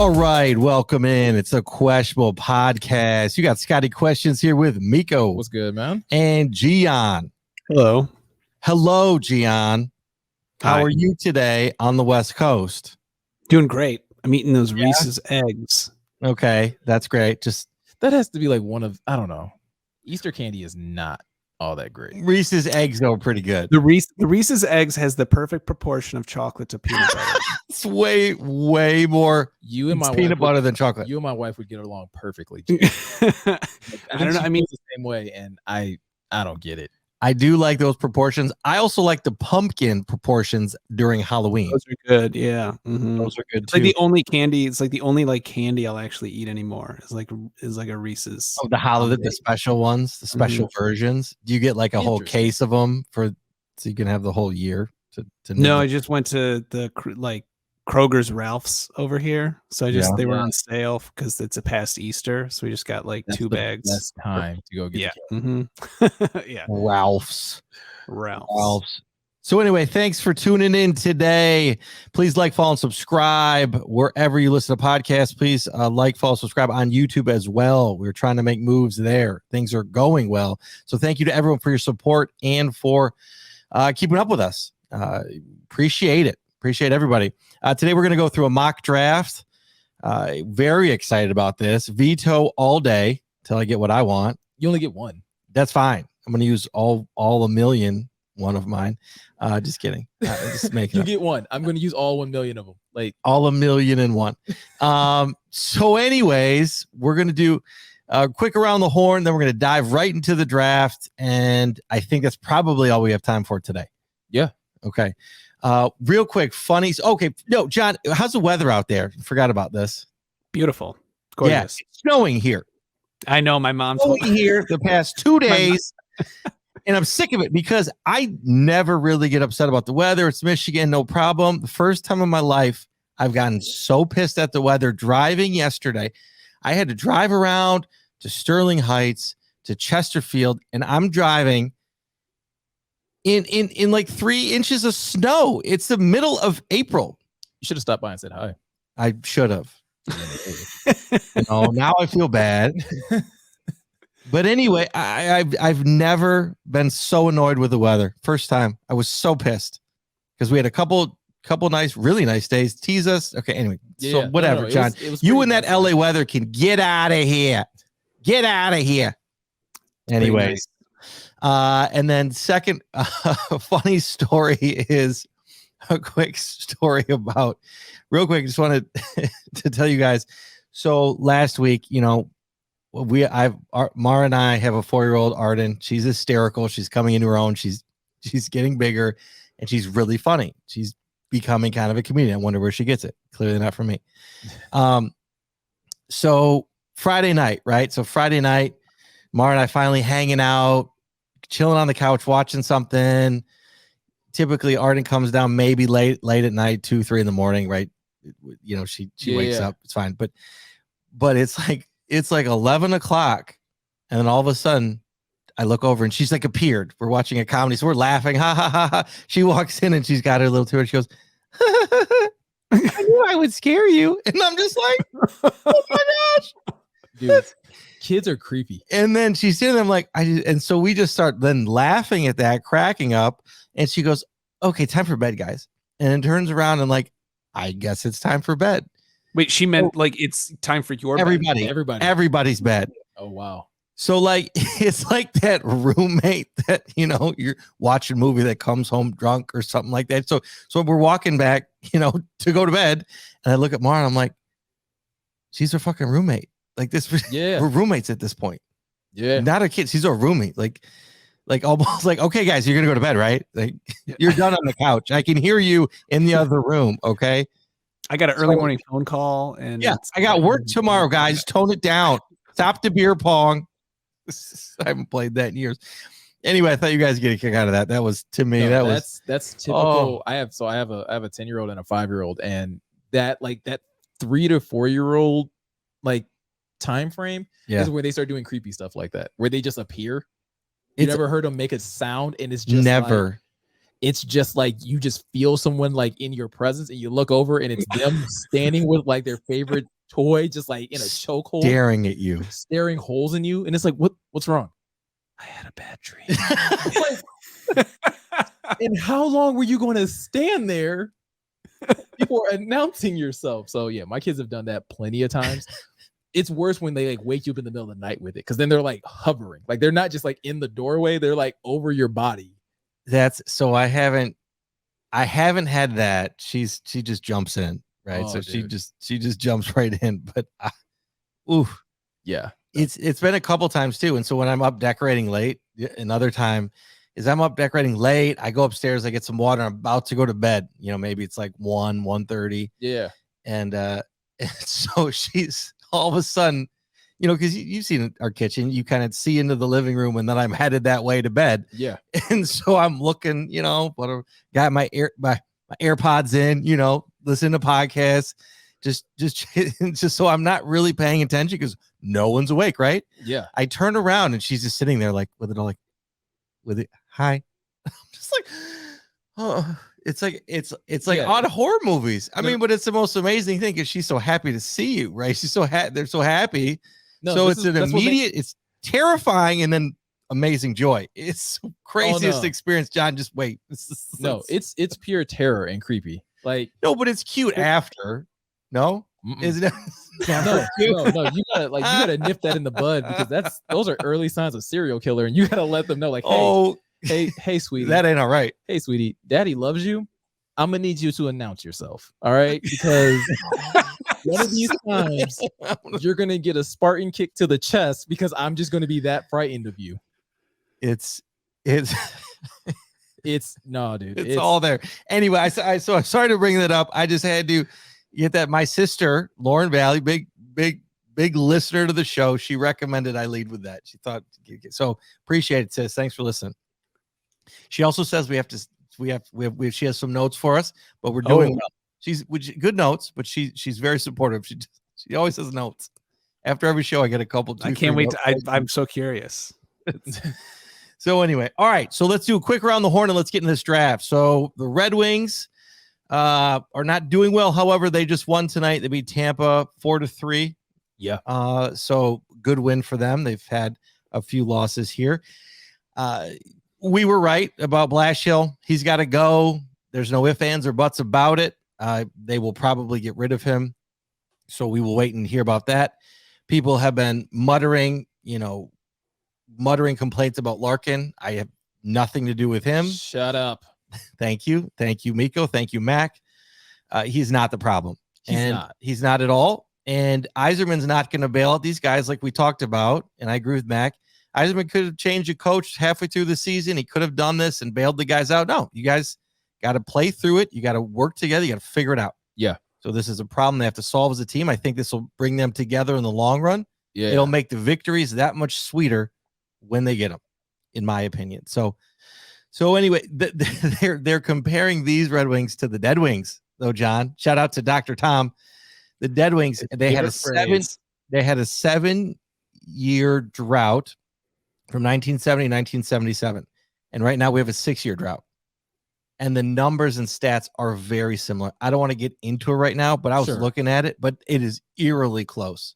All right, welcome in. It's a Questionable podcast. You got Scotty Questions here with Meko. What's good, man? And Gionne. Hello. Hello, Gionne. How Hi. are you today on the West Coast? Doing great. I'm eating those Reese's eggs. Okay, that's great. Just That has to be like one of, I don't know. Easter candy is not all that great. Reese's eggs are pretty good. The Reese's eggs has the perfect proportion of chocolate to peanut butter. It's way more You and my peanut wife butter than chocolate. You and my wife would get along perfectly. I don't know. I mean, the same way, and I don't get it. I do like those proportions. I also like the pumpkin proportions during Halloween. those are good. Yeah. Mhm. Those are good It's too. like the only candy. It's like the only like candy I'll actually eat anymore. Is like a Reese's. Oh, the holiday, the special ones, the special versions. Do you get like a whole case of them so you can have the whole year? No, I just went to the Kroger's Ralph's over here. So they were on sale because it's a past Easter. So we just got like That's 2 the bags. best time to go get. Yeah. the candy. Yeah. Ralph's. Ralph's. So anyway, thanks for tuning in today. Please like, follow, and subscribe wherever you listen to podcasts. Please like, follow, subscribe on YouTube as well. We're trying to make moves there. Things are going well. So thank you to everyone for your support and for keeping up with us. Appreciate it. Appreciate everybody. Today we're going to go through a mock draft. Very excited about this. Veto all day till I get what I want. You only get one. That's fine. I'm going to use all a million. One of mine. Just kidding. Just making You get one. I'm going to use all 1 million of them. Like all 1,000,001. So anyways, we're going to do a quick around the horn. Then we're going to dive right into the draft. And I think that's probably all we have time for today. Yeah. Okay. Real quick, funny. Okay. No, John, how's the weather out there? Forgot about this. Beautiful. Gorgeous. Yeah, it's snowing here. I know my mom's Snowing here the past 2 days. And I'm sick of it because I never really get upset about the weather. It's Michigan, no problem. The first time in my life I've gotten so pissed at the weather driving yesterday. I had to drive around to Sterling Heights to Chesterfield, and I'm driving in like 3 inches of snow. It's the middle of April. you should have stopped by and said hi. I should have. Now I feel bad. But anyway, I've never been so annoyed with the weather. First time, I was so pissed because we had a couple nice, really nice days. Tease us. Okay, anyway. So whatever, John. It was you and that LA weather can get out of here. Get out of here. Anyways. And then second funny story is a quick story about real quick. Just wanted to tell you guys. So last week, Mara and I have a 4-year-old Arden. She's hysterical. She's coming into her own. She's getting bigger and she's really funny. She's becoming kind of a comedian. I wonder where she gets it. Clearly not from me. So Friday night, right? So Friday night, Mara and I finally hanging out, chilling on the couch, watching something. Typically Arden comes down maybe late at night, 2-3 in the morning, right? She wakes up. It's fine. But it's like 11 o'clock. And then all of a sudden I look over and she's like appeared. We're watching a comedy. So we're laughing. Ha ha ha ha. She walks in and she's got her little tour. She goes, I knew I would scare you. And I'm just like, oh my gosh. Dude, kids are creepy. And then she's sitting there. I'm like, and so we just start then laughing at that, cracking up. And she goes, okay, time for bed, guys. And then turns around and like, I guess it's time for bed. Wait, she meant like it's time for your everybody's bed. Oh wow. So like it's like that roommate that you're watching a movie that comes home drunk or something like that. So we're walking back, to go to bed, and I look at Mara and I'm like, she's her fucking roommate. Like this, we're roommates at this point. Yeah, not a kid. She's a roommate. Like almost like, okay, guys, you're gonna go to bed, right? Like you're done on the couch. I can hear you in the other room. Okay. I got an early morning phone call, and I got work tomorrow, guys. Tone it down. Stop the beer pong. I haven't played that in years. Anyway, I thought you guys get a kick out of that. That was to me. That's typical. I have a 10-year-old and a 5-year-old, and that 3 to 4-year-old time frame is where they start doing creepy stuff like that, where they just appear. You never heard them make a sound, and it's just never. It's just like you just feel someone like in your presence, and you look over and it's them standing with like their favorite toy just like in a chokehold, staring at you, staring holes in you, and it's like, what's wrong? I had a bad dream. And how long were you going to stand there before announcing yourself? So yeah, my kids have done that plenty of times. It's worse when they like wake you up in the middle of the night with it, because then they're like hovering, like they're not just like in the doorway, they're like over your body. That's so I haven't had that. She just jumps in, right? So dude. she just jumps right in. But yeah, it's been a couple times too. And so when I'm up decorating late, another time is I'm up decorating late. I go upstairs, I get some water. I'm about to go to bed. Maybe it's like 1:30. Yeah, and so she's all of a sudden, because you've seen our kitchen, you kind of see into the living room, and then I'm headed that way to bed. Yeah. And so I'm looking, got my AirPods in, listen to podcasts, just so I'm not really paying attention because no one's awake, right? Yeah. I turn around and she's just sitting there like with it all like, with it, hi. I'm just like, oh. It's like odd horror movies. I mean, but it's the most amazing thing because she's so happy to see you, right? She's so they're so happy. No, so it's an immediate, it's terrifying and then amazing joy. It's the craziest experience, John. Just wait. It's pure terror and creepy. Like no, but it's cute after. No, isn't it? No. You gotta nip that in the bud because those are early signs of serial killer, and you gotta let them know, like, hey, sweetie. That ain't all right. Hey, sweetie, daddy loves you. I'm going to need you to announce yourself. All right. Because one of these times you're going to get a Spartan kick to the chest because I'm just going to be that frightened of you. It's no, dude. It's all there. Anyway, I sorry to bring that up. I just had to get that. My sister, Lauren Valley, big listener to the show. She recommended I lead with that. She thought, so appreciate it, sis. Thanks for listening. She also says she has some notes for us, but we're doing well. She's good notes, but she's very supportive. She always has notes. After every show, I get a couple. I can't wait. I'm so curious. So anyway, all right. So let's do a quick round the horn and let's get in this draft. So the Red Wings are not doing well. However, they just won tonight. They beat Tampa 4-3. Yeah. So good win for them. They've had a few losses here. We were right about Blashill. He's got to go. There's no ifs, ands, or buts about it. They will probably get rid of him. So we will wait and hear about that. People have been muttering complaints about Larkin. I have nothing to do with him. Shut up. Thank you. Thank you, Meko. Thank you, Mac. He's not the problem. He's not at all. And Yzerman's not going to bail out these guys like we talked about. And I agree with Mac. Yzerman could have changed a coach halfway through the season. He could have done this and bailed the guys out. No, you guys got to play through it. You got to work together. You got to figure it out. Yeah. So this is a problem they have to solve as a team. I think this will bring them together in the long run. Yeah. It'll make the victories that much sweeter when they get them, in my opinion. So anyway, they're comparing these Red Wings to the Dead Wings, though, John. Shout out to Dr. Tom. The Dead Wings, they had a 7-year drought from 1970 to 1977. And right now we have a 6-year drought. And the numbers and stats are very similar. I don't want to get into it right now, but I was looking at it, but it is eerily close.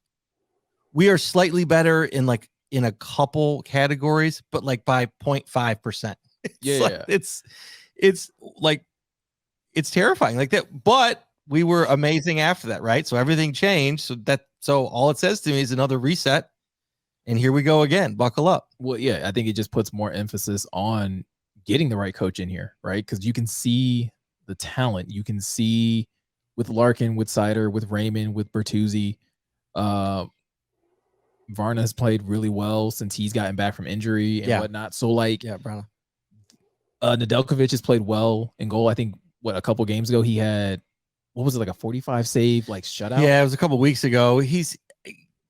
We are slightly better in a couple categories, but like by 0.5%. It's terrifying like that. But we were amazing after that, right? So everything changed. So all it says to me is another reset. And here we go again. Buckle up. Well, yeah, I think it just puts more emphasis on getting the right coach in here, right? Because you can see the talent. You can see with Larkin, with Seider, with Raymond, with Bertuzzi. Varna has played really well since he's gotten back from injury and whatnot. So Varna. Nedeljkovic has played well in goal. I think a couple games ago he had, what was it, like a 45 save shutout? Yeah, it was a couple weeks ago.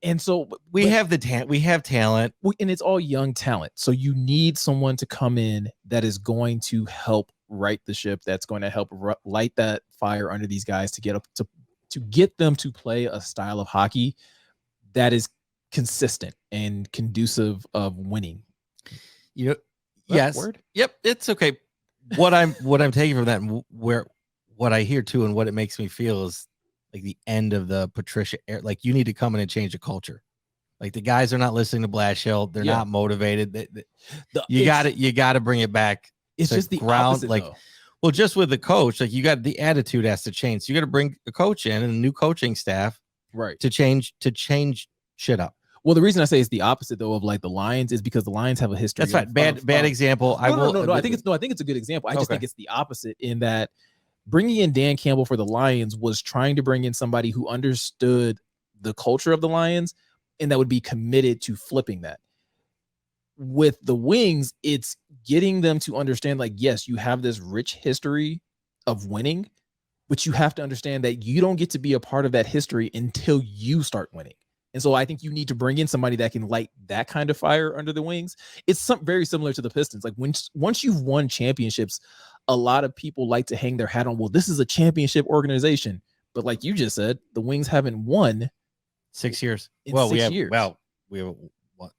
And so we have talent, and it's all young talent. So you need someone to come in that is going to help right the ship. That's going to help light that fire under these guys to get them to play a style of hockey that is consistent and conducive of winning. Yes. Word? Yep. It's okay. What I'm taking from that, and what I hear too, and what it makes me feel is like the end of the Patricia era. Like you need to come in and change the culture. Like the guys are not listening to Blashill. They're not motivated. You got to bring it back. It's just the ground. opposite, like, though. well, just with the coach, like you got the attitude has to change. So you got to bring a coach in and a new coaching staff, right, to change shit up. Well, the reason I say it's the opposite though of like the Lions is because the Lions have a history. That's right. Bad example. No. I think it's a good example. I just think it's the opposite in that bringing in Dan Campbell for the Lions was trying to bring in somebody who understood the culture of the Lions and that would be committed to flipping that. With the Wings, it's getting them to understand, like, yes, you have this rich history of winning, but you have to understand that you don't get to be a part of that history until you start winning. And so I think you need to bring in somebody that can light that kind of fire under the Wings. It's very similar to the Pistons. Like once you've won championships, a lot of people like to hang their hat on, well, this is a championship organization. But like you just said, the Wings haven't won 6 years. We haven't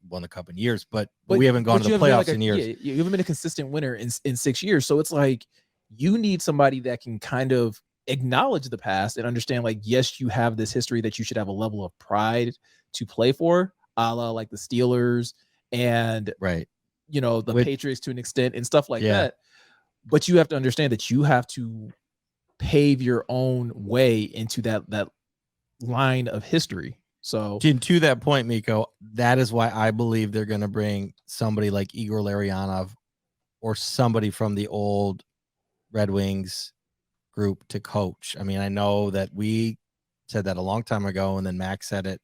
won the cup in years, but we haven't gone to the playoffs in years. You haven't been a consistent winner in 6 years. So it's like you need somebody that can kind of acknowledge the past and understand, like, yes, you have this history that you should have a level of pride to play for, a la like the Steelers and the Patriots to an extent and stuff like that. But you have to understand that you have to pave your own way into that line of history. So to that point, Meko, that is why I believe they're going to bring somebody like Igor Larionov or somebody from the old Red Wings group to coach. I mean, I know that we said that a long time ago, and then Max said it.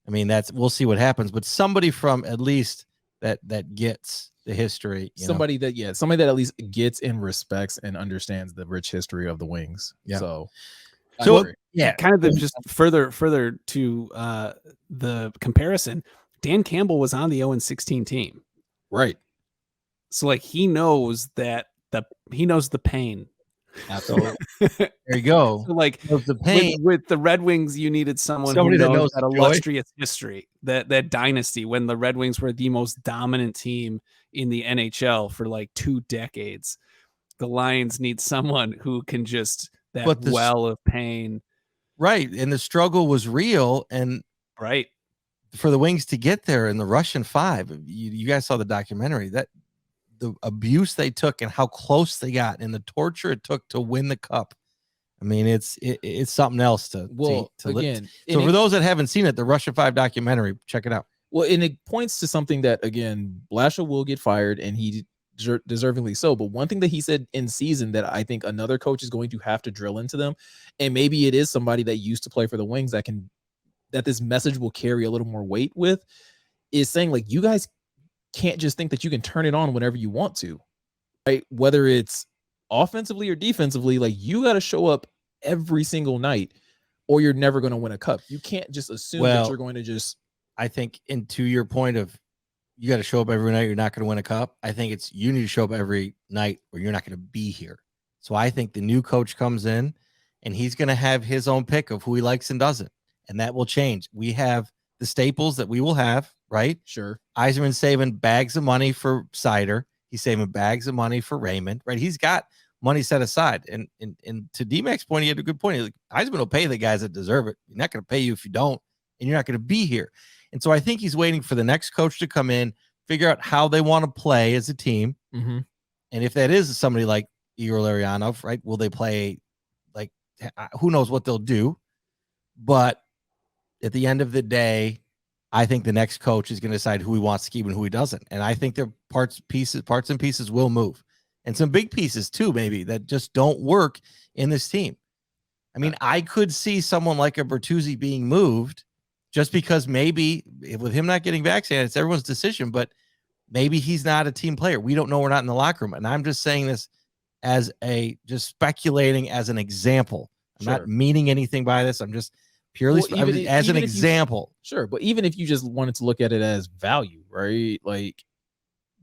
I mean, we'll see what happens, but somebody from at least that gets the history. Somebody that at least gets and respects and understands the rich history of the Wings. Yeah. So kind of just further to the comparison. Dan Campbell was on the 0-16 team, right? So like he knows the pain. Absolutely. There you go. So like the pain with the Red Wings, you needed somebody who knows that illustrious history, that dynasty when the Red Wings were the most dominant team in the NHL for like 2 decades. The Lions need someone who can just well of pain. Right. And the struggle was real. And right. For the Wings to get there in the Russian 5, you guys saw the documentary, that the abuse they took and how close they got and the torture it took to win the cup. I mean, it's something else to again. So for those that haven't seen it, the Russian 5 documentary, check it out. Well, and it points to something that, again, Blashill will get fired, and he deservingly so. But one thing that he said in season that I think another coach is going to have to drill into them, and maybe it is somebody that used to play for the Wings that this message will carry a little more weight with, is saying, like, you guys can't just think that you can turn it on whenever you want to, right? Whether it's offensively or defensively, like, you got to show up every single night or you're never going to win a cup. You can't just assume that you're going to just. I think, and to your point of you got to show up every night, you're not going to win a cup. I think you need to show up every night or you're not going to be here. So I think the new coach comes in and he's going to have his own pick of who he likes and doesn't. And that will change. We have the staples that we will have, right? Sure. Yzerman's saving bags of money for Sider. He's saving bags of money for Raymond, right? He's got money set aside. And to D-Mac's point, he had a good point. Like, Yzerman will pay the guys that deserve it. He's not going to pay you if you don't, and you're not going to be here. And so I think he's waiting for the next coach to come in, figure out how they want to play as a team. Mm-hmm. And if that is somebody like Igor Larionov, right, will they play, like, who knows what they'll do. But at the end of the day, I think the next coach is going to decide who he wants to keep and who he doesn't. And I think their parts and pieces will move. And some big pieces too, maybe, that just don't work in this team. I mean, I could see someone like a Bertuzzi being moved just because maybe with him not getting vaccinated, it's everyone's decision, but maybe he's not a team player. We don't know. We're not in the locker room. And I'm just saying this as just speculating as an example. I'm not meaning anything by this. I'm just purely as an example. Sure. But even if you just wanted to look at it as value, right? Like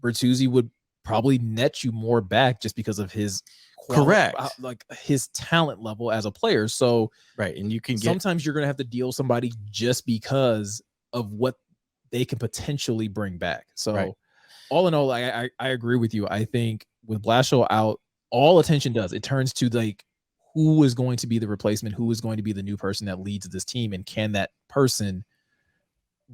Bertuzzi would probably net you more back just because of his correct, like his talent level as a player. So right, and you can sometimes you're gonna have to deal somebody just because of what they can potentially bring back. So all in all, I agree with you. I think with Blashill out, all attention turns to like who is going to be the replacement, who is going to be the new person that leads this team, and can that person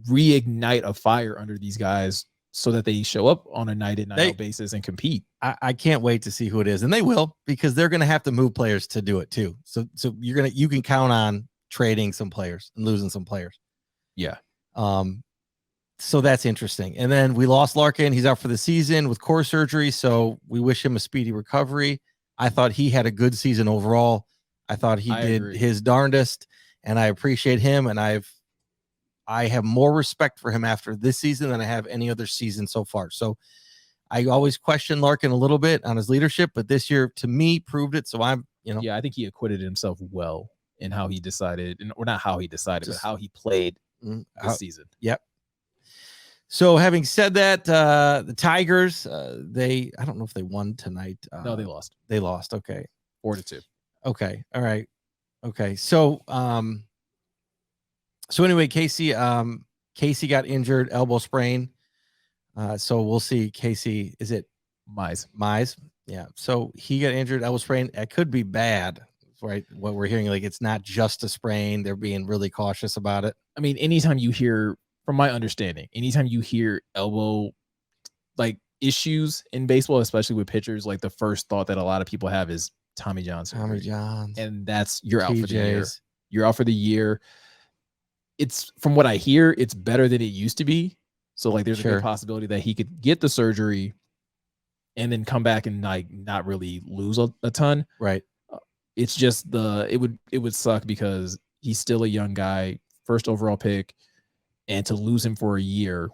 reignite a fire under these guys so that they show up on a night in, night out basis and compete. I can't wait to see who it is, and they will, because they're going to have to move players to do it too. So you can count on trading some players and losing some players. Yeah. So that's interesting. And then we lost Larkin. He's out for the season with core surgery, so we wish him a speedy recovery. I thought he had a good season overall. I thought he did his darndest, and I appreciate him. And I have more respect for him after this season than I have any other season so far. So I always question Larkin a little bit on his leadership, but this year to me proved it. So I think he acquitted himself well in how he decided, or not how he decided, but how he played this season. Yep. So having said that, the Tigers, I don't know if they won tonight. No, they lost. They lost. Okay. 4-2. Okay. All right. Okay. So, anyway, Casey got injured, elbow sprain. So we'll see. Casey, is it Mize? Yeah. So he got injured, elbow sprain. It could be bad, right? What we're hearing, like, it's not just a sprain. They're being really cautious about it. I mean, anytime you hear, from my understanding, anytime you hear elbow like issues in baseball, especially with pitchers, like the first thought that a lot of people have is Tommy John surgery. And that's you're out for the year. You're out for the year. It's, from what I hear, it's better than it used to be. So like there's a good possibility that he could get the surgery and then come back and like not really lose a ton. Right. It's just it would suck because he's still a young guy, first overall pick, and to lose him for a year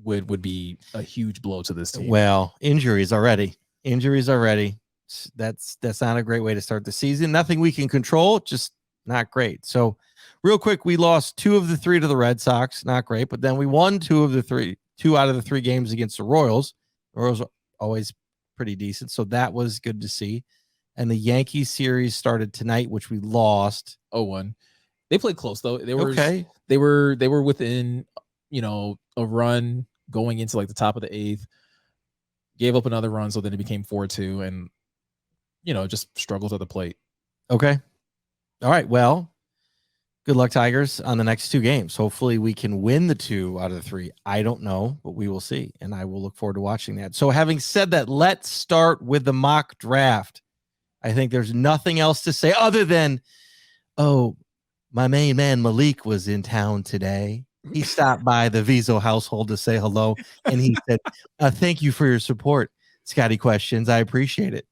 would be a huge blow to this team. Well, injuries already. That's not a great way to start the season. Nothing we can control, just not great. So real quick, we lost 2 of the 3 to the Red Sox. Not great, but then we won 2 out of the 3 games against the Royals. The Royals are always pretty decent, so that was good to see. And the Yankees series started tonight, which we lost 0-1. They played close though. They were okay. They were within, a run going into like the top of the 8th. Gave up another run, so then it became 4-2, and just struggled at the plate. Okay. All right. Well, good luck, Tigers, on the next 2 games. Hopefully we can win the 2 out of the 3. I don't know, but we will see, and I will look forward to watching that. So having said that, let's start with the mock draft. I think there's nothing else to say other than, my main man Malik was in town today. He stopped by the Vizo household to say hello, and he said, thank you for your support, Scotty Questions. I appreciate it.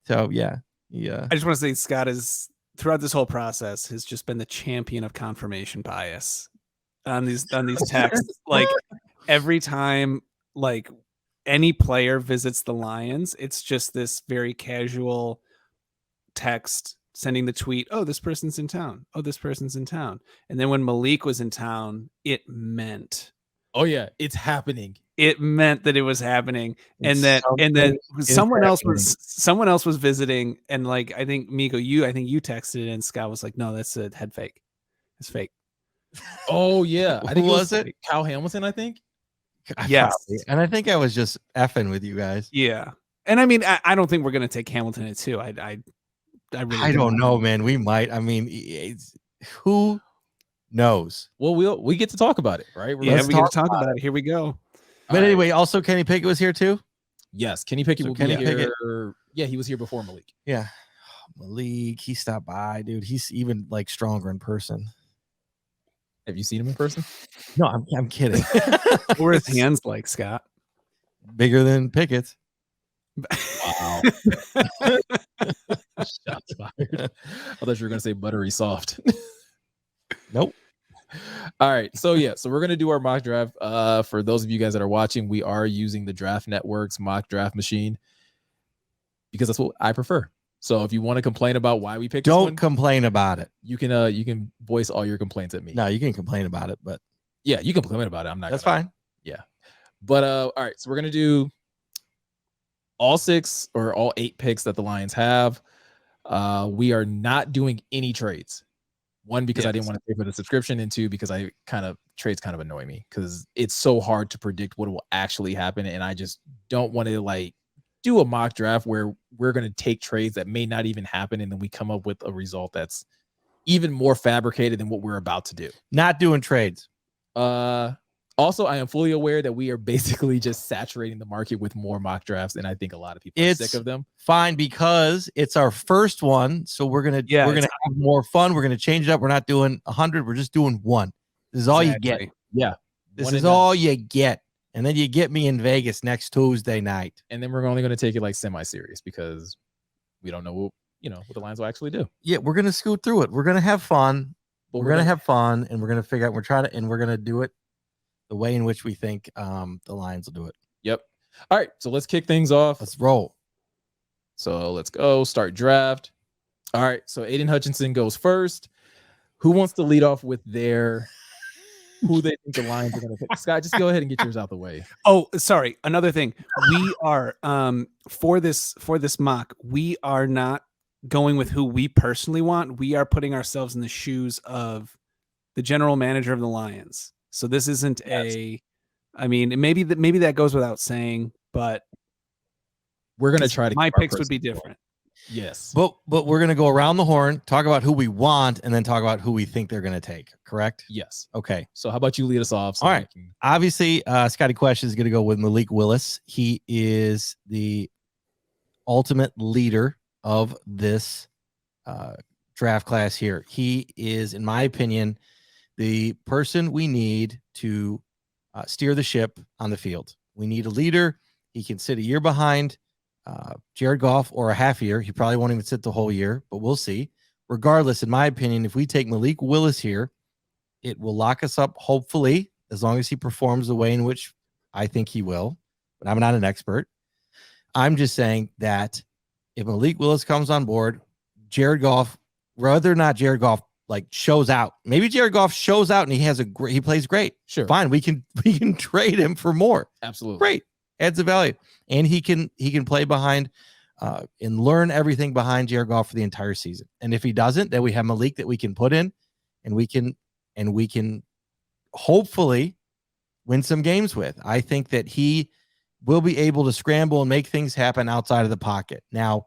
So, yeah. I just want to say Scott is, throughout this whole process, has just been the champion of confirmation bias on these texts. Like, every time, like, any player visits the Lions, it's just this very casual text sending the tweet, this person's in town. This person's in town. And then when Malik was in town, it meant, it's happening. It meant that it was happening. And then someone else was visiting, and like, I think Meko, you texted it, and Scott was like, no, that's a head fake. It's fake. Oh yeah. I think was it Kyle Hamilton, I think. Yes. And I think I was just effing with you guys. Yeah. And I mean, I don't think we're going to take Hamilton at 2. I don't know, man. We might. I mean, who knows? Well, we get to talk about it, right? We get to talk about it. Here we go. But anyway, also Kenny Pickett was here too. Yes, Kenny Pickett will be here. Yeah, he was here before Malik. Yeah, Malik. He stopped by, dude. He's even like stronger in person. Have you seen him in person? No, I'm kidding. What were his hands like, Scott? Bigger than Pickett's. Wow. Shots fired. I thought you were going to say buttery soft. Nope. All right. So we're going to do our mock draft. For those of you guys that are watching, we are using the Draft Network's mock draft machine because that's what I prefer. So if you want to complain about why we picked don't this one, complain about it. You can voice all your complaints at me. No, you can complain about it, but yeah, you can complain about it. I'm not. That's fine. Yeah. But all right. So we're going to do all 6 or all 8 picks that the Lions have. We are not doing any trades. 1, because I didn't want to pay for the subscription, and 2, because trades kind of annoy me because it's so hard to predict what will actually happen, and I just don't want to like do a mock draft where we're going to take trades that may not even happen, and then we come up with a result that's even more fabricated than what we're about to do. Not doing trades. Also, I am fully aware that we are basically just saturating the market with more mock drafts, and I think a lot of people are sick of them. Fine, because it's our first one, so we're gonna have more fun. We're gonna change it up. We're not doing 100. We're just doing one. This is all you get. Yeah, this is all you get, and then you get me in Vegas next Tuesday night, and then we're only gonna take it like semi-serious because we don't know what the Lions will actually do. Yeah, we're gonna scoot through it. We're gonna have fun. But we're gonna have fun, and we're gonna figure out. We're gonna do it the way in which we think the Lions will do it. Yep. All right, so let's kick things off. Let's roll. So let's go start draft. All right, so Aiden Hutchinson goes first. Who wants to lead off with who they think the Lions are going to pick? Scott, just go ahead and get yours out the way. Oh, sorry. Another thing. We are for this mock, we are not going with who we personally want. We are putting ourselves in the shoes of the general manager of the Lions. So this isn't maybe that goes without saying, but we're going to try to. My picks would be different. Yes. But we're going to go around the horn, talk about who we want, and then talk about who we think they're going to take. Correct? Yes. Okay. So how about you lead us off? All right. Obviously, Scotty Questions is going to go with Malik Willis. He is the ultimate leader of this draft class here. He is, in my opinion, the person we need to steer the ship on the field. We need a leader. He can sit a year behind Jared Goff or a half year. He probably won't even sit the whole year, but we'll see. Regardless, in my opinion, if we take Malik Willis here, it will lock us up, hopefully, as long as he performs the way in which I think he will. But I'm not an expert. I'm just saying that if Malik Willis comes on board, Jared Goff, whether or not Jared Goff shows out. Maybe Jared Goff shows out and he plays great. Sure. Fine. We can trade him for more. Absolutely. Great. Adds the value. And he can play behind and learn everything behind Jared Goff for the entire season. And if he doesn't, then we have Malik that we can put in and we can hopefully win some games with. I think that he will be able to scramble and make things happen outside of the pocket. Now,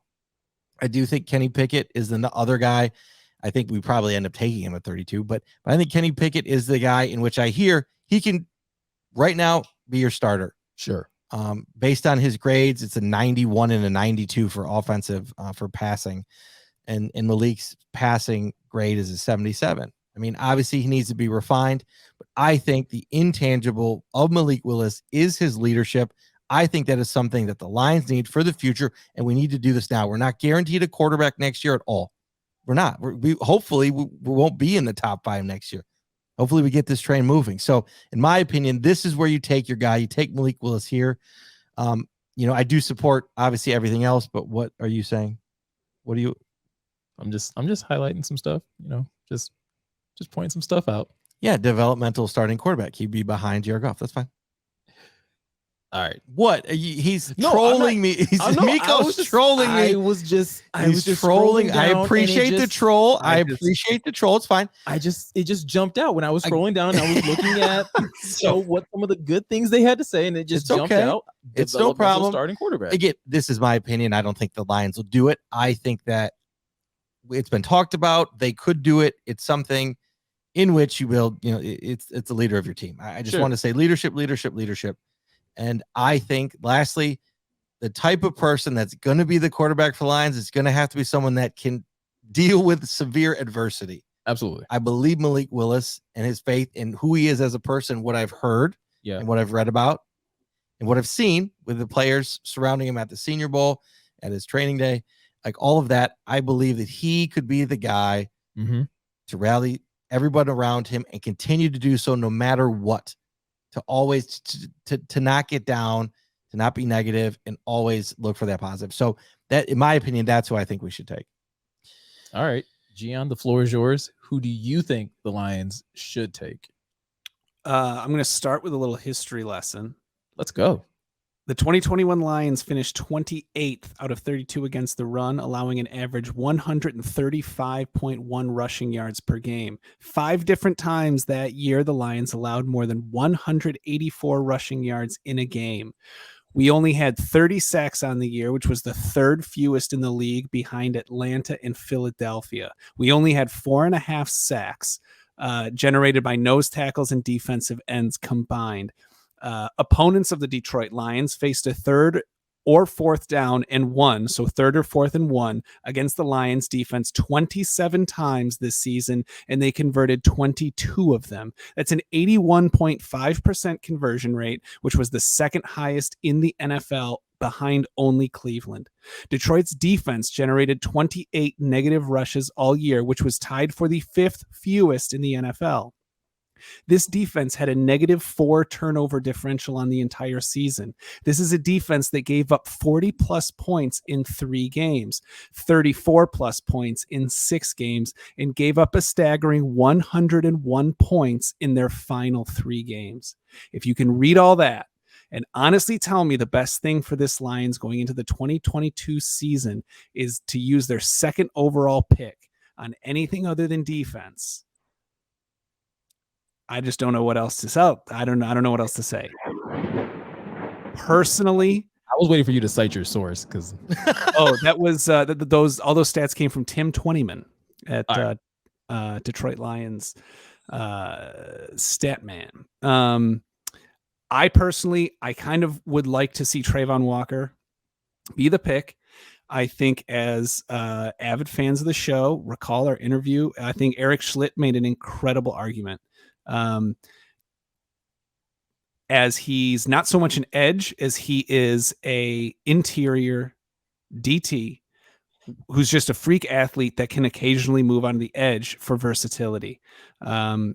I do think Kenny Pickett is the other guy. I think we probably end up taking him at 32, but I think Kenny Pickett is the guy in which I hear he can right now be your starter. Sure. Based on his grades, it's a 91 and a 92 for offensive for passing. And Malik's passing grade is a 77. I mean, obviously he needs to be refined, but I think the intangible of Malik Willis is his leadership. I think that is something that the Lions need for the future, and we need to do this now. We're not guaranteed a quarterback next year at all. We're not. We hopefully won't be in the top 5 next year. Hopefully we get this train moving. So in my opinion, this is where you take your guy. You take Malik Willis here. I do support obviously everything else, but what are you saying? What do you? I'm just highlighting some stuff, just pointing some stuff out. Yeah. Developmental starting quarterback. He'd be behind Jared Goff. That's fine. All right. What? He's trolling me. Meko's trolling me. I was just trolling. I appreciate the troll. I appreciate the troll. It's fine. It just jumped out when I was scrolling down. I was looking at what some of the good things they had to say, and it just jumped out. It's no problem. Starting quarterback. Again, this is my opinion. I don't think the Lions will do it. I think that it's been talked about. They could do it. It's something in which you will. It's the leader of your team. I just want to say leadership. And I think, lastly, the type of person that's going to be the quarterback for Lions is going to have to be someone that can deal with severe adversity. Absolutely. I believe Malik Willis and his faith in who he is as a person, what I've heard and what I've read about and what I've seen with the players surrounding him at the Senior Bowl, at his training day, all of that. I believe that he could be the guy to rally everybody around him and continue to do so no matter what. To always to not get down, to not be negative, and always look for that positive. So that, in my opinion, that's who I think we should take. All right, Gionne, the floor is yours. Who do you think the Lions should take? I'm going to start with a little history lesson. Let's go. The 2021 Lions finished 28th out of 32 against the run, allowing an average 135.1 rushing yards per game. 5 different times that year, the Lions allowed more than 184 rushing yards in a game. We only had 30 sacks on the year, which was the third fewest in the league behind Atlanta and Philadelphia. We only had 4.5 sacks generated by nose tackles and defensive ends combined. Opponents of the Detroit Lions faced a third or fourth down and one, so third or fourth and one against the Lions defense 27 times this season, and they converted 22 of them. That's an 81.5% conversion rate, which was the second highest in the NFL behind only Cleveland. Detroit's defense generated 28 negative rushes all year, which was tied for the fifth fewest in the NFL. This defense had a -4 turnover differential on the entire season. This is a defense that gave up 40 plus points in 3 games, 34 plus points in 6 games, and gave up a staggering 101 points in their final 3 games. If you can read all that and honestly tell me the best thing for this Lions going into the 2022 season is to use their second overall pick on anything other than defense, I just don't know what else to say. I don't know what else to say. Personally, I was waiting for you to cite your source because that was all those stats came from Tim Twentyman at Detroit Lions Statman. I personally kind of would like to see Travon Walker be the pick. I think as avid fans of the show recall our interview, I think Eric Schlitt made an incredible argument. As he's not so much an edge as he is a interior DT who's just a freak athlete that can occasionally move on the edge for versatility. I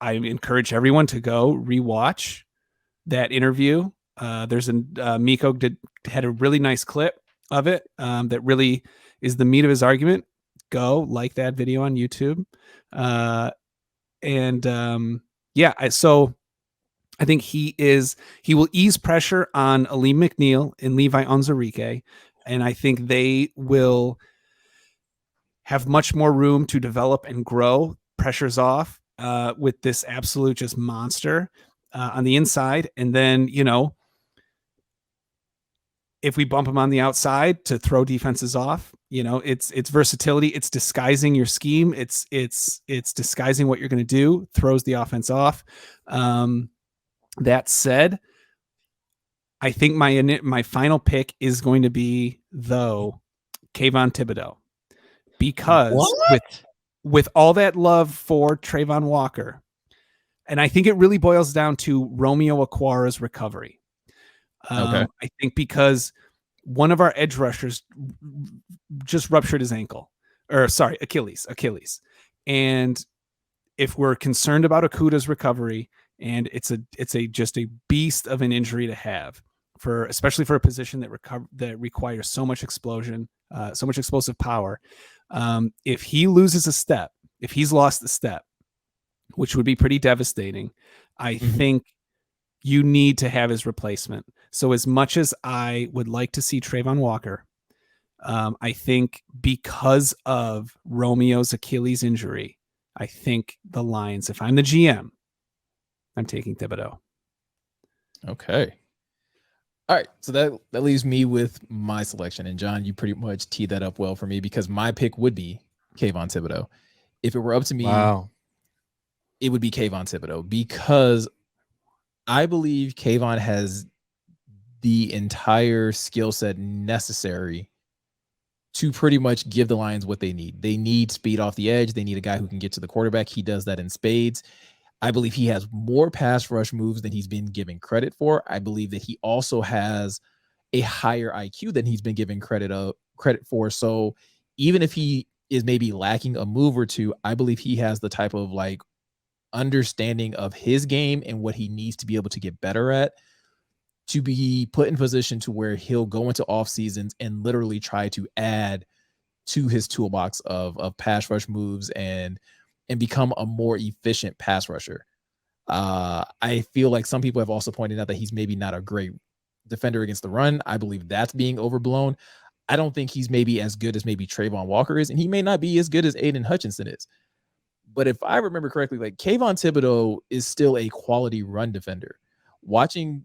encourage everyone to go rewatch that interview. There's Meko had a really nice clip of it that really is the meat of his argument. Go like that video on YouTube. So I think he will ease pressure on Aleem McNeil and Levi Onwuzurike, and I think they will have much more room to develop and grow. Pressure's off with this absolute just monster on the inside, and then if we bump him on the outside to throw defenses off, it's versatility. It's disguising your scheme. It's disguising what you're going to do. Throws the offense off. That said, I think my final pick is going to be Kayvon Thibodeaux, because with all that love for Travon Walker, and I think it really boils down to Romeo Okwara's recovery. I think because one of our edge rushers just ruptured his Achilles. And if we're concerned about Okudah's recovery, and it's just a beast of an injury to have, especially for a position that requires so much explosion, so much explosive power. If he loses a step, if he's lost the step, which would be pretty devastating, I think you need to have his replacement. So as much as I would like to see Travon Walker, I think because of Romeo's Achilles injury, I think the Lions, if I'm the GM, I'm taking Thibodeaux. Okay. All right. So that leaves me with my selection. And John, you pretty much teed that up well for me, because my pick would be Kayvon Thibodeaux. If it were up to me, it would be Kayvon Thibodeaux, because I believe Kayvon has the entire skill set necessary to pretty much give the Lions what they need. They need speed off the edge. They need a guy who can get to the quarterback. He does that in spades. I believe he has more pass rush moves than he's been given credit for. I believe that he also has a higher IQ than he's been given credit for. So even if he is maybe lacking a move or two, I believe he has the type of understanding of his game and what he needs to be able to get better at, to be put in position to where he'll go into off seasons and literally try to add to his toolbox of pass rush moves and become a more efficient pass rusher. I feel like some people have also pointed out that he's maybe not a great defender against the run. I believe that's being overblown. I don't think he's maybe as good as maybe Travon Walker is, and he may not be as good as Aiden Hutchinson is. But if I remember correctly, Kayvon Thibodeaux is still a quality run defender. Watching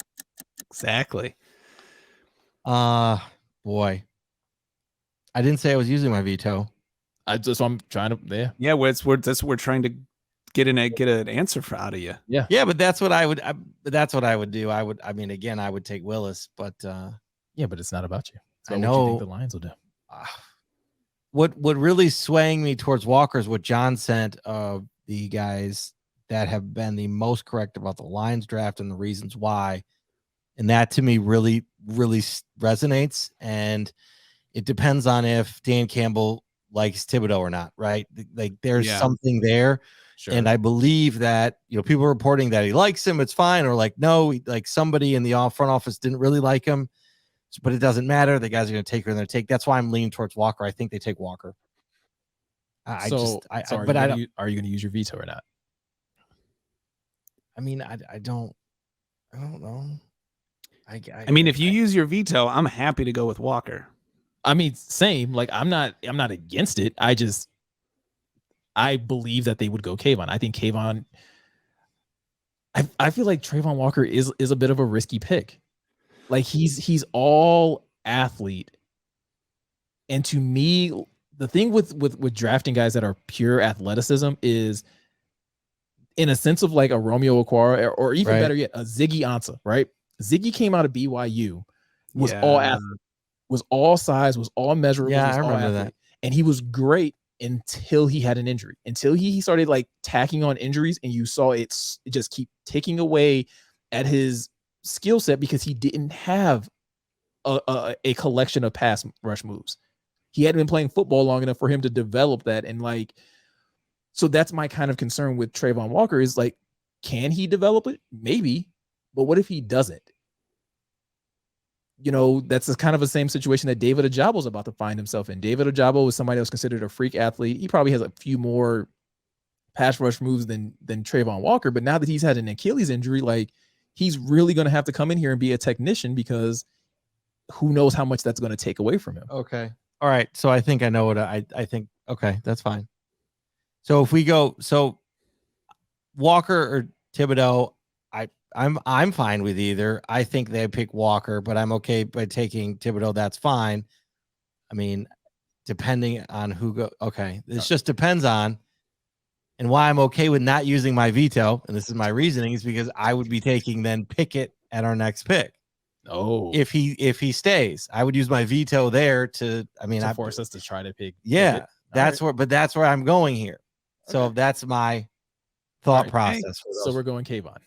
Exactly. Boy. I didn't say I was using my veto. I'm trying to, yeah. We're trying to get an answer out of you. Yeah, but that's what I would. That's what I would do. I mean, again, I would take Willis, but yeah, but it's not about you. I know what you think the Lions will do. What really swaying me towards Walker is what John sent of the guys that have been the most correct about the Lions draft and the reasons why, and that to me really resonates. And it depends on if Dan Campbell likes Thibodeaux or not, right? Like there's something there. Sure. And I believe that, people are reporting that he likes him. It's fine. Or like, no, like somebody in the front office didn't really like him, but it doesn't matter. The guys are going to take her. They're take. That's why I'm leaning towards Walker. I think they take Walker. Are you going to use your veto or not? I mean, I don't know. I mean, if you use your veto, I'm happy to go with Walker. I mean, same. Like I'm not against it. I believe that they would go Kayvon. I think Kayvon. I feel like Travon Walker is a bit of a risky pick. Like he's all athlete, and to me, the thing with drafting guys that are pure athleticism is, in a sense of like a Romeo Okwara or even better yet, a Ziggy Ansah. Right? Ziggy came out of BYU, was all athlete, was all size, was all measurable. Yeah, I remember that, and he was great until he had an injury, until he started like tacking on injuries, and you saw it just keep ticking away at his skill set because he didn't have a collection of pass rush moves. He hadn't been playing football long enough for him to develop that. And like, so that's my kind of concern with Travon Walker is like, can he develop it? Maybe, but what if he doesn't? That's a kind of the same situation that David Ojabo is about to find himself in. David Ojabo was somebody that was considered a freak athlete. He probably has a few more pass rush moves than Travon Walker. But now that he's had an Achilles injury, like he's really going to have to come in here and be a technician because who knows how much that's going to take away from him. Okay. All right. So I think I know what I think. Okay. That's fine. So if we go, Walker or Thibodeaux, I'm fine with either. I think they pick Walker, but I'm okay by taking Thibodeaux. That's fine. I mean, depending on who go. Okay, this just depends on, and why I'm okay with not using my veto. And this is my reasoning is because I would be taking then Pickett at our next pick. Oh, if he stays, I would use my veto there to. I mean, to force us to try to pick. Yeah, Pickett. That's right. But that's where I'm going here. So that's my thought process. So we're going Kayvon.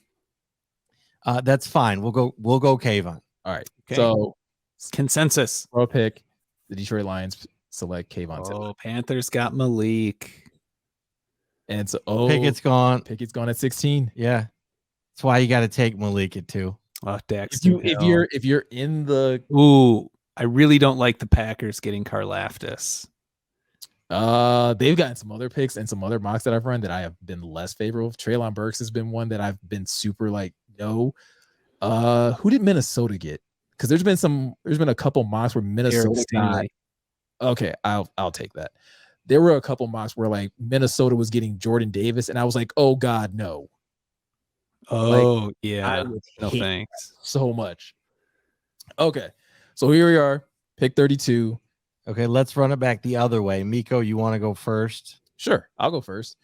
That's fine. We'll go Kayvon. All right. Okay. So consensus. Pro pick. The Detroit Lions select Kayvon. Oh, Panthers got Malik. And so Pickett's gone. Pickett's gone at 16. Yeah. That's why you got to take Malik at 2. Oh, Dax. If you're in the I really don't like the Packers getting Karlaftis. They've gotten some other picks and some other mocks that I've run that I have been less favorable of. Treylon Burks has been one that I've been super like, no. Who did Minnesota get? Because there's been a couple mocks where Minnesota got. Okay, I'll take that. There were a couple mocks where like Minnesota was getting Jordan Davis, and I was like, oh God, no. Oh yeah, no thanks. So much. Okay, so here we are, pick 32. Okay, let's run it back the other way. Meko, you want to go first? Sure, I'll go first.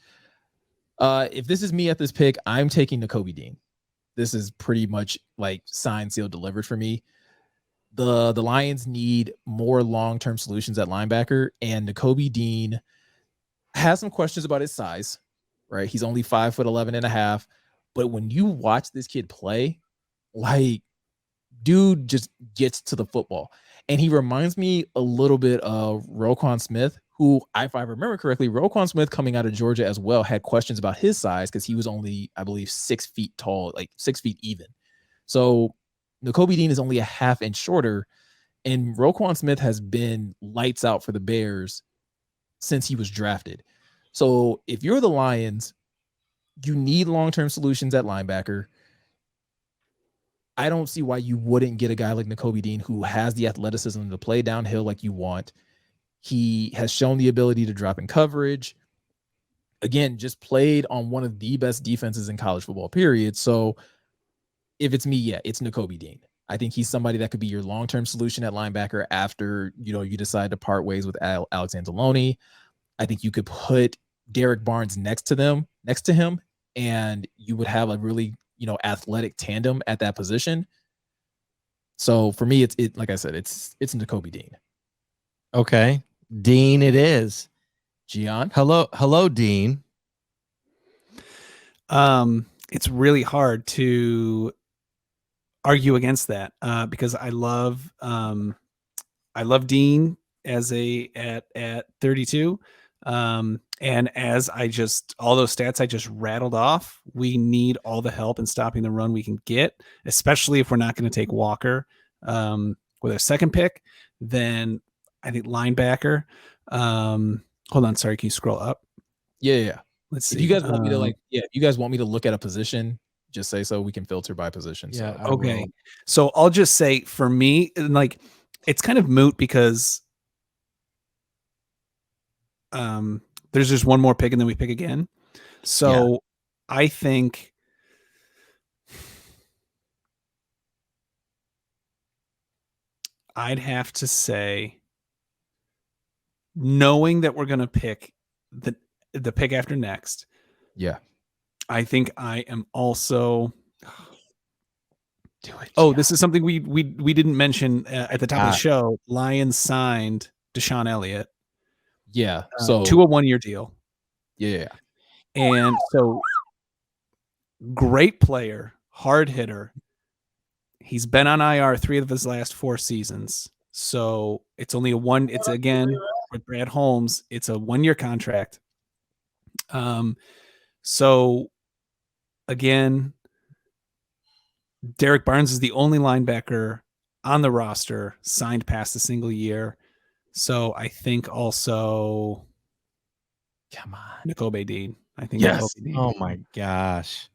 If this is me at this pick, I'm taking Nakobe Dean. This is pretty much like signed, sealed, delivered for me. The Lions need more long-term solutions at linebacker, and Nakobe Dean has some questions about his size, right? He's only 5'11.5", but when you watch this kid play, like, dude just gets to the football. And he reminds me a little bit of Roquan Smith, who, if I remember correctly, Roquan Smith coming out of Georgia as well had questions about his size because he was only, I believe, 6 feet tall, like 6 feet even. So Nakobe Dean is only a half inch shorter, and Roquan Smith has been lights out for the Bears since he was drafted. So if you're the Lions, you need long-term solutions at linebacker. I don't see why you wouldn't get a guy like Nakobe Dean who has the athleticism to play downhill like you want. He has shown the ability to drop in coverage. Again, just played on one of the best defenses in college football, period. So if it's me, yeah, it's Nakobe Dean. I think he's somebody that could be your long-term solution at linebacker after, you decide to part ways with Alex Anzalone. I think you could put Derek Barnes next to him, and you would have a really, athletic tandem at that position. So for me, it's like I said, it's Nakobe Dean. Okay. Dean it is. Gionne. Hello, Dean. It's really hard to argue against that because I love Dean as at 32. And as all those stats I just rattled off, we need all the help in stopping the run we can get, especially if we're not going to take Walker with our second pick. Then I think linebacker. Hold on, sorry, can you scroll up? Yeah. Let's see. If you guys want me to if you guys want me to look at a position, just say so. We can filter by position. Yeah. So. Okay. So I'll just say for me, it's kind of moot because there's just one more pick and then we pick again. So I think I'd have to say, knowing that we're going to pick the pick after next. Yeah. I think I am also. Do it. Oh, this is something we didn't mention at the top of the show. Lions signed Deshaun Elliott. Yeah. So to a 1-year deal. Yeah. And so great player, hard hitter. He's been on IR 3 of his last 4 seasons. So it's only it's again with Brad Holmes, it's a 1-year contract. So again, Derek Barnes is the only linebacker on the roster signed past a single year. So I think also, come on, Nakobe Dean. I think yes. Nakobe Dean. Oh my gosh.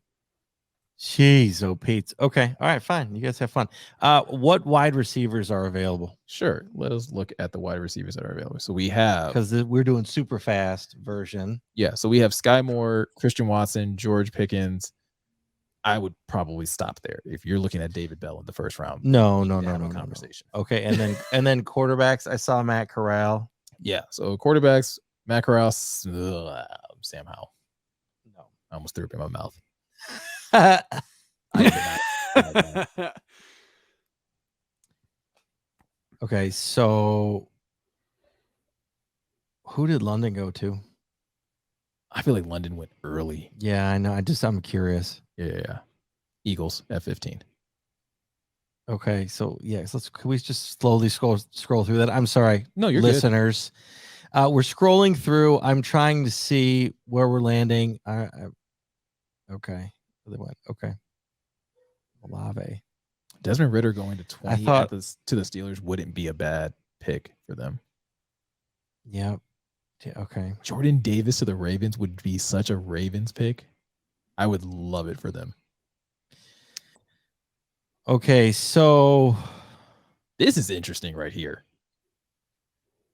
Jeez, oh Pete. Okay. All right, fine. You guys have fun. What wide receivers are available? Sure. Let us look at the wide receivers that are available. So we have, because we're doing super fast version. Yeah. So we have Sky Moore, Christian Watson, George Pickens. I would probably stop there if you're looking at David Bell in the first round. No conversation. No. Okay, and then quarterbacks. I saw Matt Corral. Yeah. So quarterbacks, Matt Corral, Sam Howell. No, I almost threw up in my mouth. Okay, so who did London go to? I feel like London went early. Yeah, I know. I'm curious. Yeah. Eagles at 15. Okay, so can we just slowly scroll through that? I'm sorry. No, you're listeners. Good. We're scrolling through. I'm trying to see where we're landing. Okay. They went. Okay. Olave. Desmond Ridder going to 20 I thought, to the Steelers wouldn't be a bad pick for them. Yeah. Okay. Jordan Davis to the Ravens would be such a Ravens pick. I would love it for them. Okay, so this is interesting right here.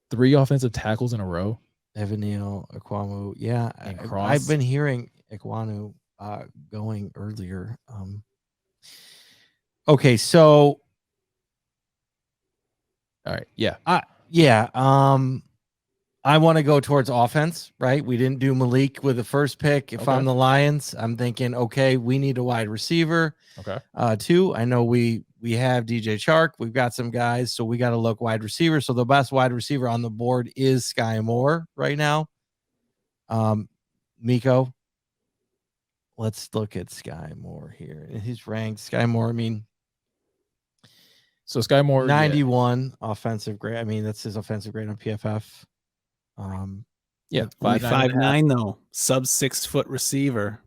3 offensive tackles in a row. Evan Neal, Ikwamu. Yeah, Cross. I've been hearing Ikwamu going earlier. Okay, so all right, yeah. I want to go towards offense, right? We didn't do Malik with the first pick. If I'm the Lions, I'm thinking, okay, we need a wide receiver. Okay. 2. I know we have DJ Chark. We've got some guys, so we got to look wide receiver. So the best wide receiver on the board is Sky Moore right now. Meko. Let's look at Sky Moore here. He's ranked Sky Moore. I mean, so Sky Moore 91 offensive grade. I mean, that's his offensive grade on PFF. 5'9" though, sub 6 foot receiver.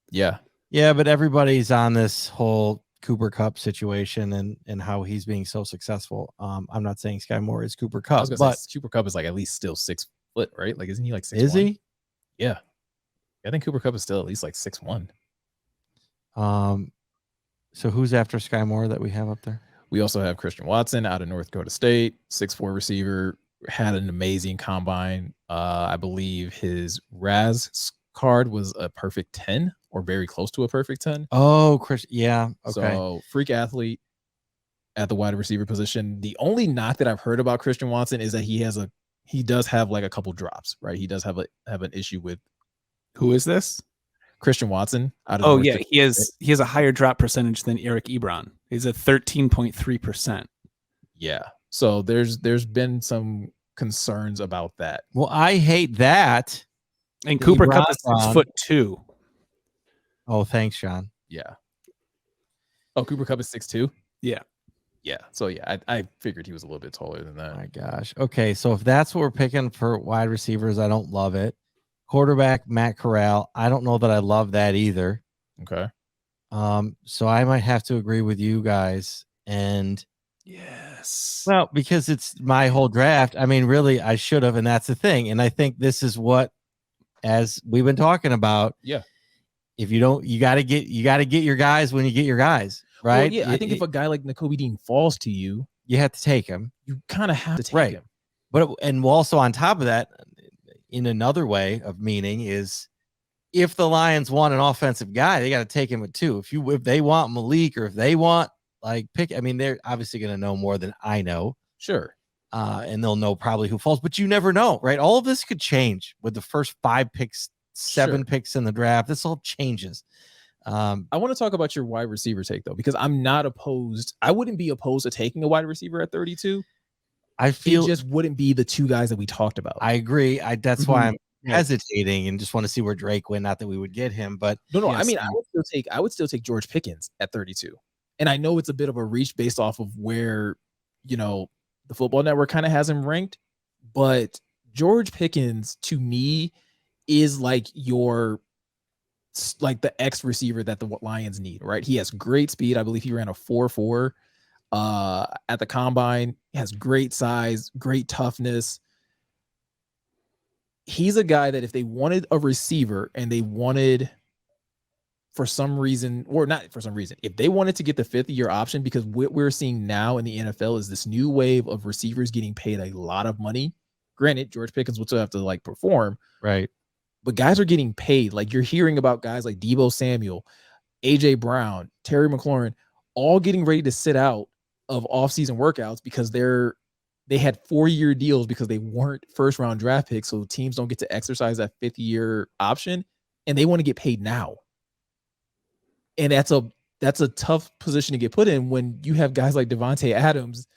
Yeah, but everybody's on this whole Cooper Kupp situation and how he's being so successful. I'm not saying Sky Moore is Cooper Kupp, but Cooper Kupp is like at least still 6 foot, right? Like, isn't he like 6'1"? Is he? Yeah, I think Cooper Kupp is still at least like 6'1". So who's after Sky Moore that we have up there? We also have Christian Watson out of North Dakota State, 6'4" receiver. Had an amazing combine. I believe his RAS card was a perfect 10 or very close to a perfect 10. Oh, Chris. Yeah. Okay. So freak athlete. at the wide receiver position. The only knock that I've heard about Christian Watson is that he does have like a couple drops, right? He does have an issue with. Who is this? Christian Watson. He has a higher drop percentage than Eric Ebron. He's at 13.3%. Yeah. So there's been some concerns about that. Well, I hate that. And Cooper Kupp is 6'2". Oh, thanks, Sean. Yeah. Oh, Cooper Kupp is 6'2"? Yeah. Yeah. So yeah, I figured he was a little bit taller than that. My gosh. Okay, so if that's what we're picking for wide receivers, I don't love it. Quarterback, Matt Corral. I don't know that I love that either. Okay. So I might have to agree with you guys. And yes. Well, because it's my whole draft. I mean, really, I should have, and that's the thing. And I think this is what, as we've been talking about. Yeah. If you don't, you gotta get your guys when you get your guys, right? Well, yeah, I think if a guy like Nakobe Dean falls to you, you have to take him. You kind of have to take him. But and also on top of that, in another way of meaning is, if the Lions want an offensive guy, they got to take him at 2. If they want Malik, or if they want I mean, they're obviously going to know more than I know. Sure. And they'll know probably who falls, but you never know, right? All of this could change with the first 5 picks. 7 picks in the draft. This all changes. I want to talk about your wide receiver take though, because I'm not opposed. I wouldn't be opposed to taking a wide receiver at 32. I feel it just wouldn't be the 2 guys that we talked about. I agree. That's why I'm hesitating and just want to see where Drake went. Not that we would get him, but no. Yes, I mean, I would still take George Pickens at 32. And I know it's a bit of a reach based off of where, the Football Network kind of has him ranked, but George Pickens to me is like the X receiver that the Lions need, right? He has great speed. I believe he ran a 4.4 at the combine. He has great size, great toughness. He's a guy that if they wanted a receiver and they wanted for some reason, or not for some reason, if they wanted to get the 5th-year option, because what we're seeing now in the NFL is this new wave of receivers getting paid a lot of money. Granted, George Pickens will still have to perform. Right. But guys are getting paid. You're hearing about guys like Deebo Samuel, AJ Brown, Terry McLaurin, all getting ready to sit out of offseason workouts because they had 4-year deals because they weren't first-round draft picks, so teams don't get to exercise that 5th-year option, and they want to get paid now. And that's a tough position to get put in when you have guys like Devontae Adams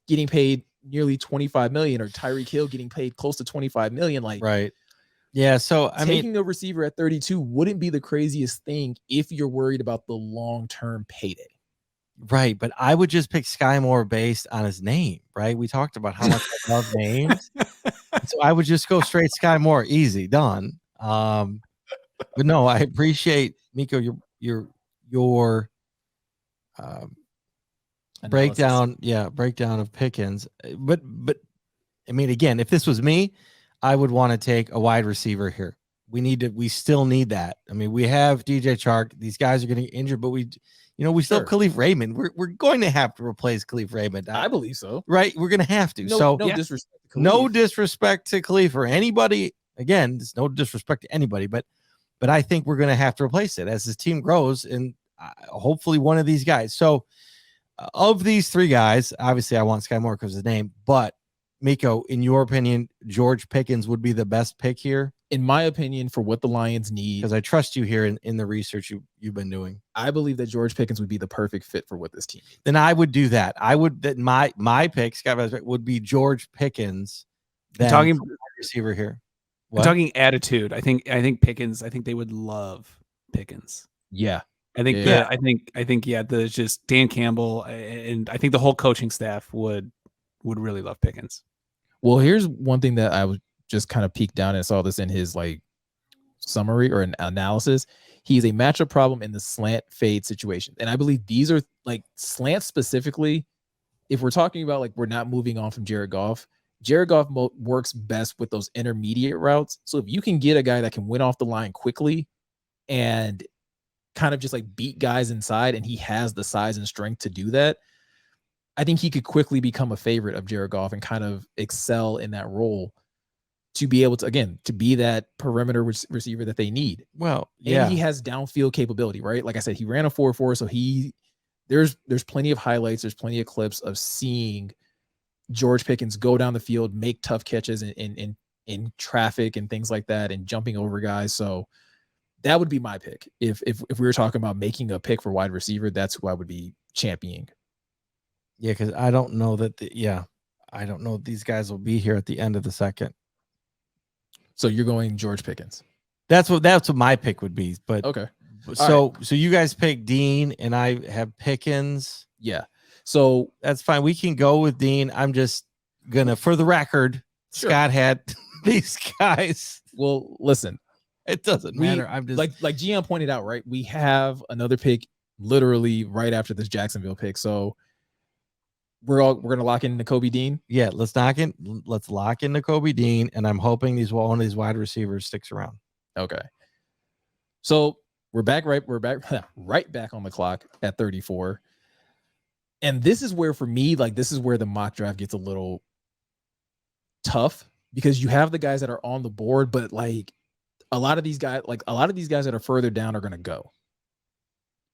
getting paid nearly $25 million, or Tyreek Hill getting paid close to $25 million. Right. Yeah. So taking a receiver at 32 wouldn't be the craziest thing if you're worried about the long-term payday. Right. But I would just pick Sky Moore based on his name, right? We talked about how much I love names. So I would just go straight Sky Moore. Easy, done. But no, I appreciate, Meko, your breakdown of Pickens. But I mean, again, if this was me, I would want to take a wide receiver here. We still need that. I mean, we have DJ Chark. These guys are getting injured, but we still have Khalif Raymond. We're going to have to replace Khalif Raymond. I believe so. Right? We're going to have to. No disrespect to Khalif or anybody. Again, there's no disrespect to anybody, but I think we're going to have to replace it as this team grows, and hopefully one of these guys. So of these 3 guys, obviously I want Sky Moore because of his name, but Meko, in your opinion, George Pickens would be the best pick here? In my opinion, for what the Lions need. Because I trust you here in the research you've been doing. I believe that George Pickens would be the perfect fit for what this team needs. Then I would do that. My pick, Scott, would be George Pickens. Talking receiver here. I'm talking attitude. I think Pickens, I think they would love Pickens. Yeah. I think there's just Dan Campbell, and I think the whole coaching staff would really love Pickens. Well, here's one thing that I was just kind of peeked down and saw this in his summary or an analysis. He's a matchup problem in the slant fade situation. And I believe these are slants specifically. If we're talking about we're not moving on from Jared Goff works best with those intermediate routes. So if you can get a guy that can win off the line quickly and kind of just beat guys inside, and he has the size and strength to do that, I think he could quickly become a favorite of Jared Goff and kind of excel in that role to be able to, again, to be that perimeter receiver that they need. Well, yeah. And he has downfield capability, right? Like I said, he ran a 4.4, so he there's plenty of highlights, there's plenty of clips of seeing George Pickens go down the field, make tough catches in traffic and things like that, and jumping over guys. So that would be my pick. If we were talking about making a pick for wide receiver, that's who I would be championing. Yeah, because I don't know that. I don't know if these guys will be here at the end of the second. So you're going George Pickens. That's what my pick would be. But okay. So you guys pick Dean and I have Pickens. Yeah. So that's fine. We can go with Dean. I'm just gonna, for the record, sure. Scott had these guys. Well, listen, it doesn't matter. I'm just like Gionne pointed out, right? We have another pick literally right after this Jacksonville pick. So we're gonna lock in Nakobe Dean. Yeah, let's lock in Nakobe Dean, and I'm hoping one of these wide receivers sticks around. Okay. So we're back right back on the clock at 34. And this is where, for me, like, this is where the mock draft gets a little tough, because you have the guys that are on the board, but like a lot of these guys that are further down are going to go.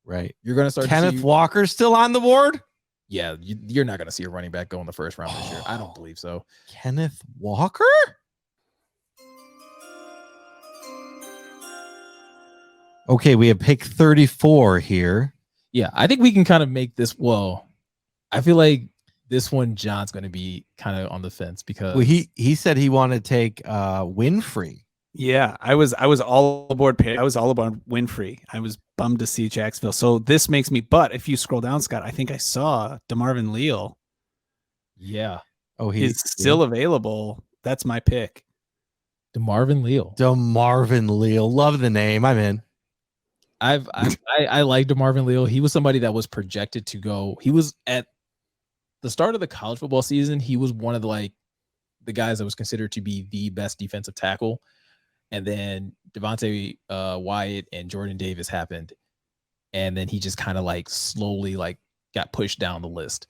Right. You're going to start. Kenneth Walker's still on the board. Yeah. You're not going to see a running back go in the first round this year. I don't believe so. Kenneth Walker. Okay. We have pick 34 here. Yeah. I think we can kind of make this. Well, I feel like this one, John's going to be kind of on the fence, because he said he wanted to take Winfrey. Yeah, I was all aboard. I was all aboard Winfrey. I was bummed to see Jacksonville. So this makes me. But if you scroll down, Scott, I think I saw DeMarvin Leal. Yeah. Oh, he's still available. That's my pick. DeMarvin Leal. Love the name. I'm in. I like DeMarvin Leal. He was somebody that was projected to go. He was at the start of the college football season. He was one of the guys that was considered to be the best defensive tackle. And then Devontae Wyatt and Jordan Davis happened. And then he just kind of like slowly like got pushed down the list.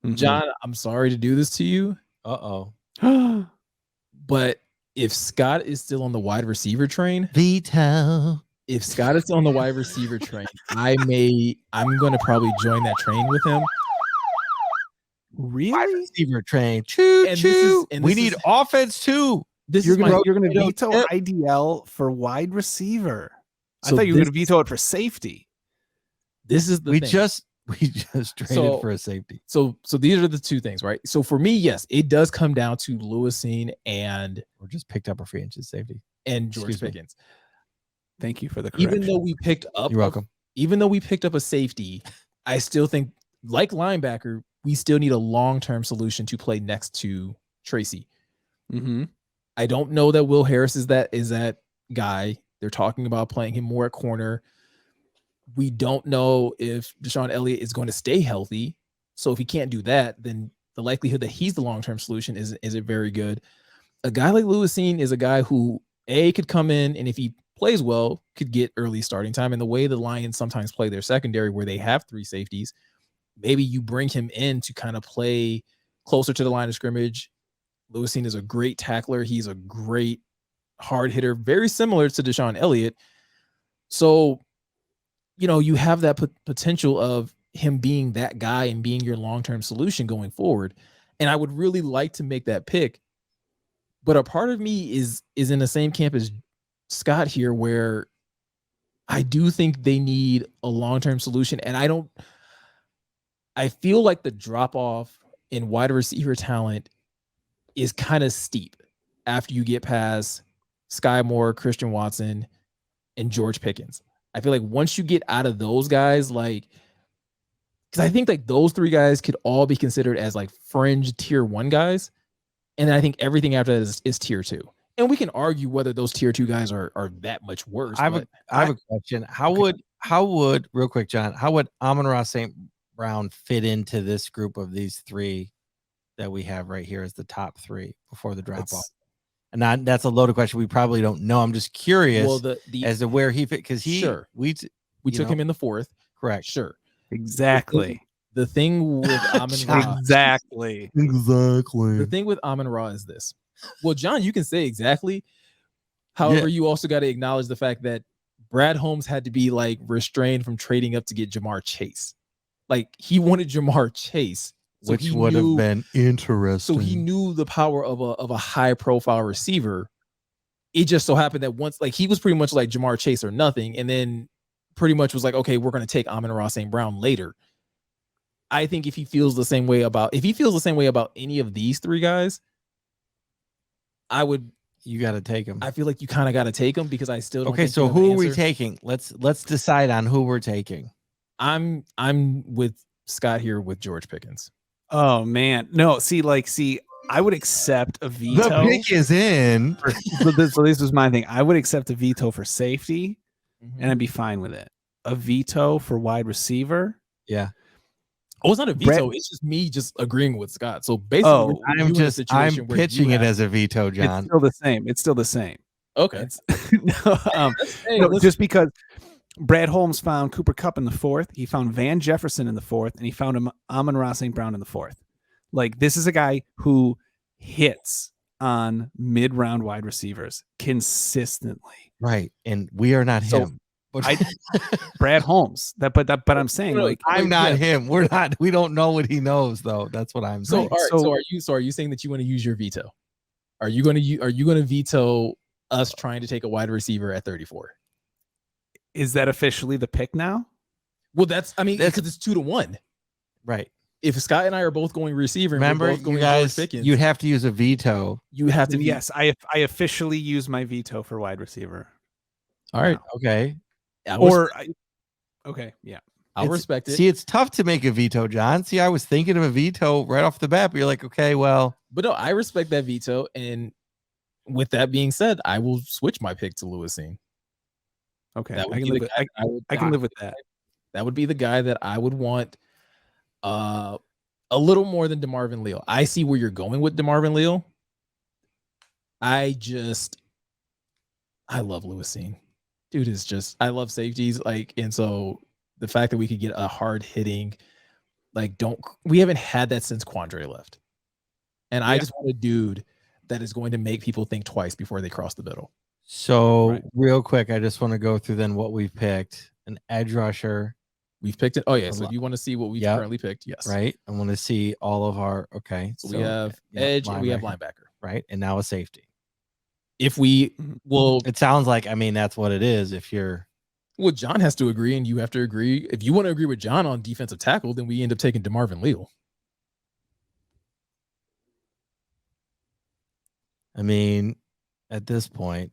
Mm-hmm. John, I'm sorry to do this to you. Uh-oh. But if Scott is still on the wide receiver train, veto. If Scott is still on the wide receiver train, I'm going to probably join that train with him. Really? Wide receiver train. Choo choo. We need offense too. You're going to veto IDL for wide receiver. I thought you were going to veto it for safety. This is the thing. We just traded for a safety. So these are the two things, right? So for me, yes, it does come down to Lewisine and or just picked up a free agent safety and George Pickens. Thank you for the correction. Even though we picked up, you're welcome. Even though we picked up a safety, I still think, like linebacker, we still need a long-term solution to play next to Tracy. Mm-hmm. I don't know that Will Harris is that guy. They're talking about playing him more at corner. We don't know if DeShon Elliott is going to stay healthy. So if he can't do that, then the likelihood that he's the long-term solution isn't very good. A guy like Lewisine is a guy who could come in, and if he plays well, could get early starting time. And the way the Lions sometimes play their secondary, where they have three safeties, maybe you bring him in to kind of play closer to the line of scrimmage. Lewisine is a great tackler. He's a great hard hitter, very similar to DeShon Elliott. So, you have that potential of him being that guy and being your long-term solution going forward. And I would really like to make that pick. But a part of me is in the same camp as Scott here, where I do think they need a long-term solution. And I feel like the drop-off in wide receiver talent is kind of steep after you get past Sky Moore, Christian Watson, and George Pickens. I feel like once you get out of those guys, because I think like those three guys could all be considered as like fringe tier 1 guys. And then I think everything after that is tier 2. And we can argue whether those tier 2 guys are that much worse. I have a question. How would real quick, John, how would Amon-Ra St. Brown fit into this group of these three that we have right here as the top 3 before the drop off? And that's a loaded question. We probably don't know. I'm just curious as to where he fit, because we took him in the 4th. Correct. Sure. Exactly. The thing with Amon-Ra. Exactly. The thing with Amon-Ra is this. Well, John, you can say exactly. However, you also got to acknowledge the fact that Brad Holmes had to be like restrained from trading up to get Jamar Chase. Like he wanted Jamar Chase, which would have been interesting. So he knew the power of a high profile receiver. It just so happened that once, like, he was pretty much like Jamar Chase or nothing, and then pretty much was like, okay, we're going to take Amon-Ra St. Brown later. I think if he feels the same way about any of these three guys, you got to take him. I feel like you kind of got to take him because I still don't. Okay, so who are we taking? Let's decide on who we're taking. I'm with Scott here with George Pickens. Oh man, no. See, I would accept a veto. The pick is in. So this was my thing. I would accept a veto for safety, and I'd be fine with it. A veto for wide receiver. Yeah. Oh, it's not a veto. It's just me just agreeing with Scott. So basically, I'm pitching it as a veto, John. It's still the same. Okay. Just because Brad Holmes found Cooper Kupp in the 4th, he found Van Jefferson in the 4th, and he found Amon-Ra St. Brown in the 4th. Like, this is a guy who hits on mid-round wide receivers consistently. Right. And we are not him. Brad Holmes. But I'm saying, like, I'm not him. We don't know what he knows, though. That's what I'm saying. So are you saying that you want to use your veto? Are you going to veto us trying to take a wide receiver at 34? Is that officially the pick now? Well, because it's 2-1. Right. If Scott and I are both going receiver, remember, both going you guys, Pickens, you'd have to use a veto. You have to. Yes, I officially use my veto for wide receiver. All right. Okay. Okay. Yeah. I'll respect it. See, it's tough to make a veto, John. See, I was thinking of a veto right off the bat, but you're like, okay, well. But no, I respect that veto. And with that being said, I will switch my pick to Lewisine. Okay. I can live with that. That would be the guy that I would want a little more than DeMarvin Leal. I see where you're going with DeMarvin Leal. I love Lewisine. Dude is just, I love safeties. Like, and so the fact that we could get a hard hitting, like, we haven't had that since Quandre left. And I just want a dude that is going to make people think twice before they cross the middle. So real quick, I just want to go through then what we've picked. An edge rusher. We've picked it. Oh yeah. So if you want to see what we've currently picked, yes. Right. I want to see all of our, okay. So we have edge and we have linebacker. Right. And now a safety. If we will, it sounds like, that's what it is. Well, John has to agree and you have to agree. If you want to agree with John on defensive tackle, then we end up taking DeMarvin Leal. At this point,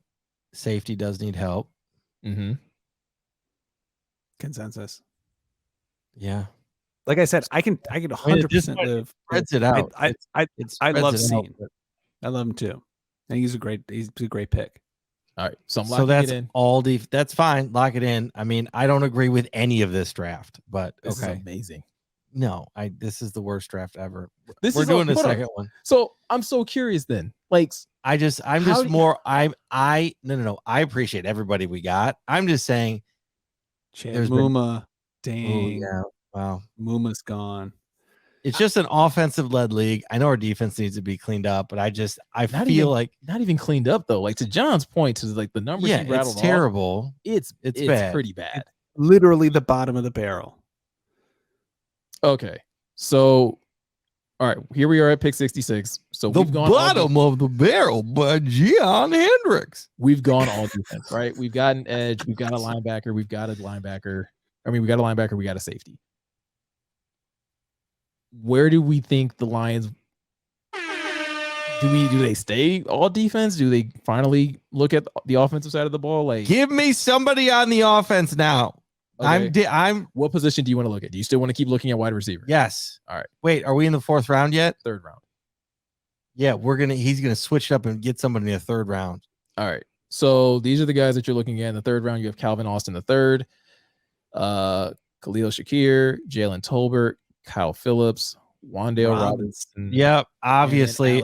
safety does need help. Mm-hmm. Consensus. Yeah. Like I said, I can 100% live. Spreads it out. I love Scene. I love him too. And he's a great pick. All right. So I'm locking that's it in. That's fine. Lock it in. I don't agree with any of this draft, but this is amazing. No, this is the worst draft ever. We're doing the second one. So I'm so curious then. Like, I appreciate everybody we got. I'm just saying there's Muma. Dang. Yeah. Wow. Muma's gone. It's just an offensive led league. I know our defense needs to be cleaned up, but I feel like not even cleaned up though. Like, to John's point, to like the numbers he rattled it's terrible. It's bad. Pretty bad. Literally the bottom of the barrel. Okay. So all right, here we are at pick 66. So the bottom of the barrel by Gionne Hendrix. We've gone all defense, right? We've got an edge, we've got a linebacker, we got a linebacker, we got a safety. Where do we think the Lions do they stay all defense? Do they finally look at the offensive side of the ball? Like, give me somebody on the offense now. Okay. What position do you want to look at? Do you still want to keep looking at wide receiver? Yes. All right. Wait, are we in the 4th round yet? 3rd round. Yeah, he's gonna switch it up and get somebody in the 3rd round. All right. So these are the guys that you're looking at in the 3rd round. You have Calvin Austin the 3rd, Khalil Shakir, Jalen Tolbert, Kyle Phillips, Wan'Dale Robinson. Yep, obviously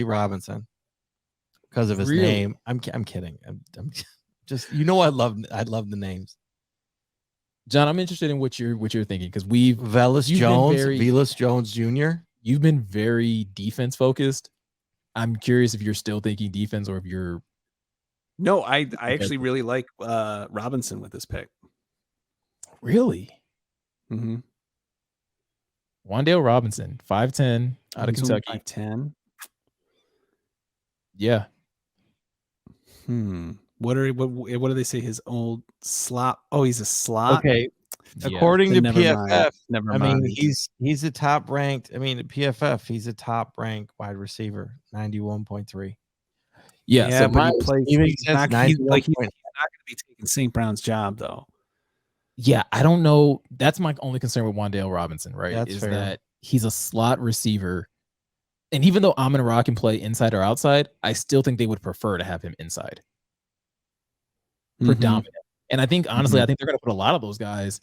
Robinson because of his name. I'm kidding. I'm just, I love the names. John, I'm interested in what you're thinking, because Velus Jones Jr. You've been very defense focused. I'm curious if you're still thinking defense or if you're No, I actually really like Robinson with this pick. Really? Mm-hmm. Wan'Dale Robinson, 5'10", out of Kentucky. 5'10". Yeah. What do they say? His old slot. Oh, he's a slot. Okay. According to PFF, I mean, he's a top ranked. I mean, PFF, he's a top ranked wide receiver, 91.3. Yeah, so but he plays. He's not going to be taking St. Brown's job, though. Yeah, I don't know. That's my only concern with Wan'Dale Robinson, right? That's fair. That he's a slot receiver. And even though Amon-Ra can play inside or outside, I still think they would prefer to have him inside. Predominant. And I think, honestly, I think they're going to put a lot of those guys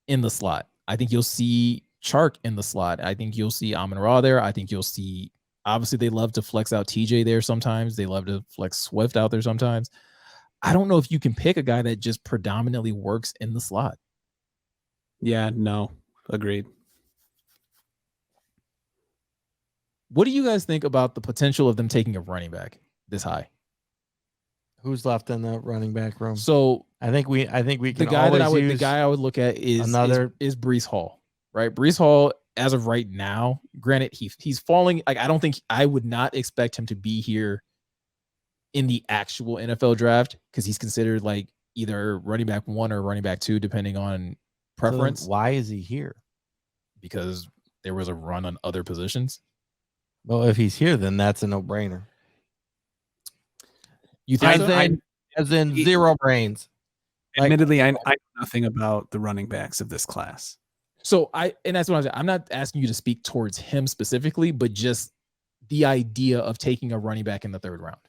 in the slot. I think you'll see Chark in the slot. I think you'll see Amon-Ra there. I think you'll see, obviously, they love to flex out TJ there sometimes. They love to flex Swift out there sometimes. I don't know if you can pick a guy that just predominantly works in the slot. Yeah, no, agreed. What do you guys think about the potential of them taking a running back this high? Who's left in the running back room? So I think we can. The guy I would look at is Breece Hall, right? Breece Hall, as of right now, granted he's falling. Like, I would not expect him to be here in the actual NFL draft because he's considered like either running back 1 or running back 2, depending on preference. So why is he here? Because there was a run on other positions. Well, if he's here, then that's a no-brainer. You think as in zero brains? Admittedly, I know nothing about the running backs of this class. So that's what I'm saying. I'm not asking you to speak towards him specifically, but just the idea of taking a running back in the 3rd round.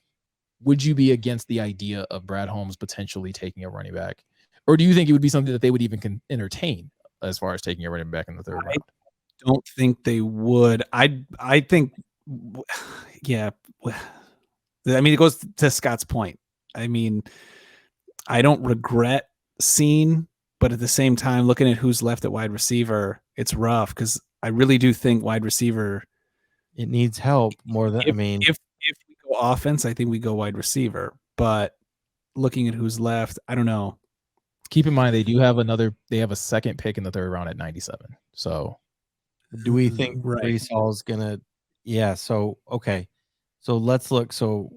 Would you be against the idea of Brad Holmes potentially taking a running back? Or do you think it would be something that they would even entertain as far as taking a running back in the 3rd round? I don't think they would. I think, yeah. I mean, it goes to Scott's point. I mean, I don't regret seeing, but at the same time, looking at who's left at wide receiver, it's rough because I really do think wide receiver, it needs help more than, if we go offense, I think we go wide receiver, but looking at who's left, I don't know. Keep in mind, they have a second pick in the 3rd round at 97. So do we think Breece Hall's going to, yeah. So, okay. So let's look. So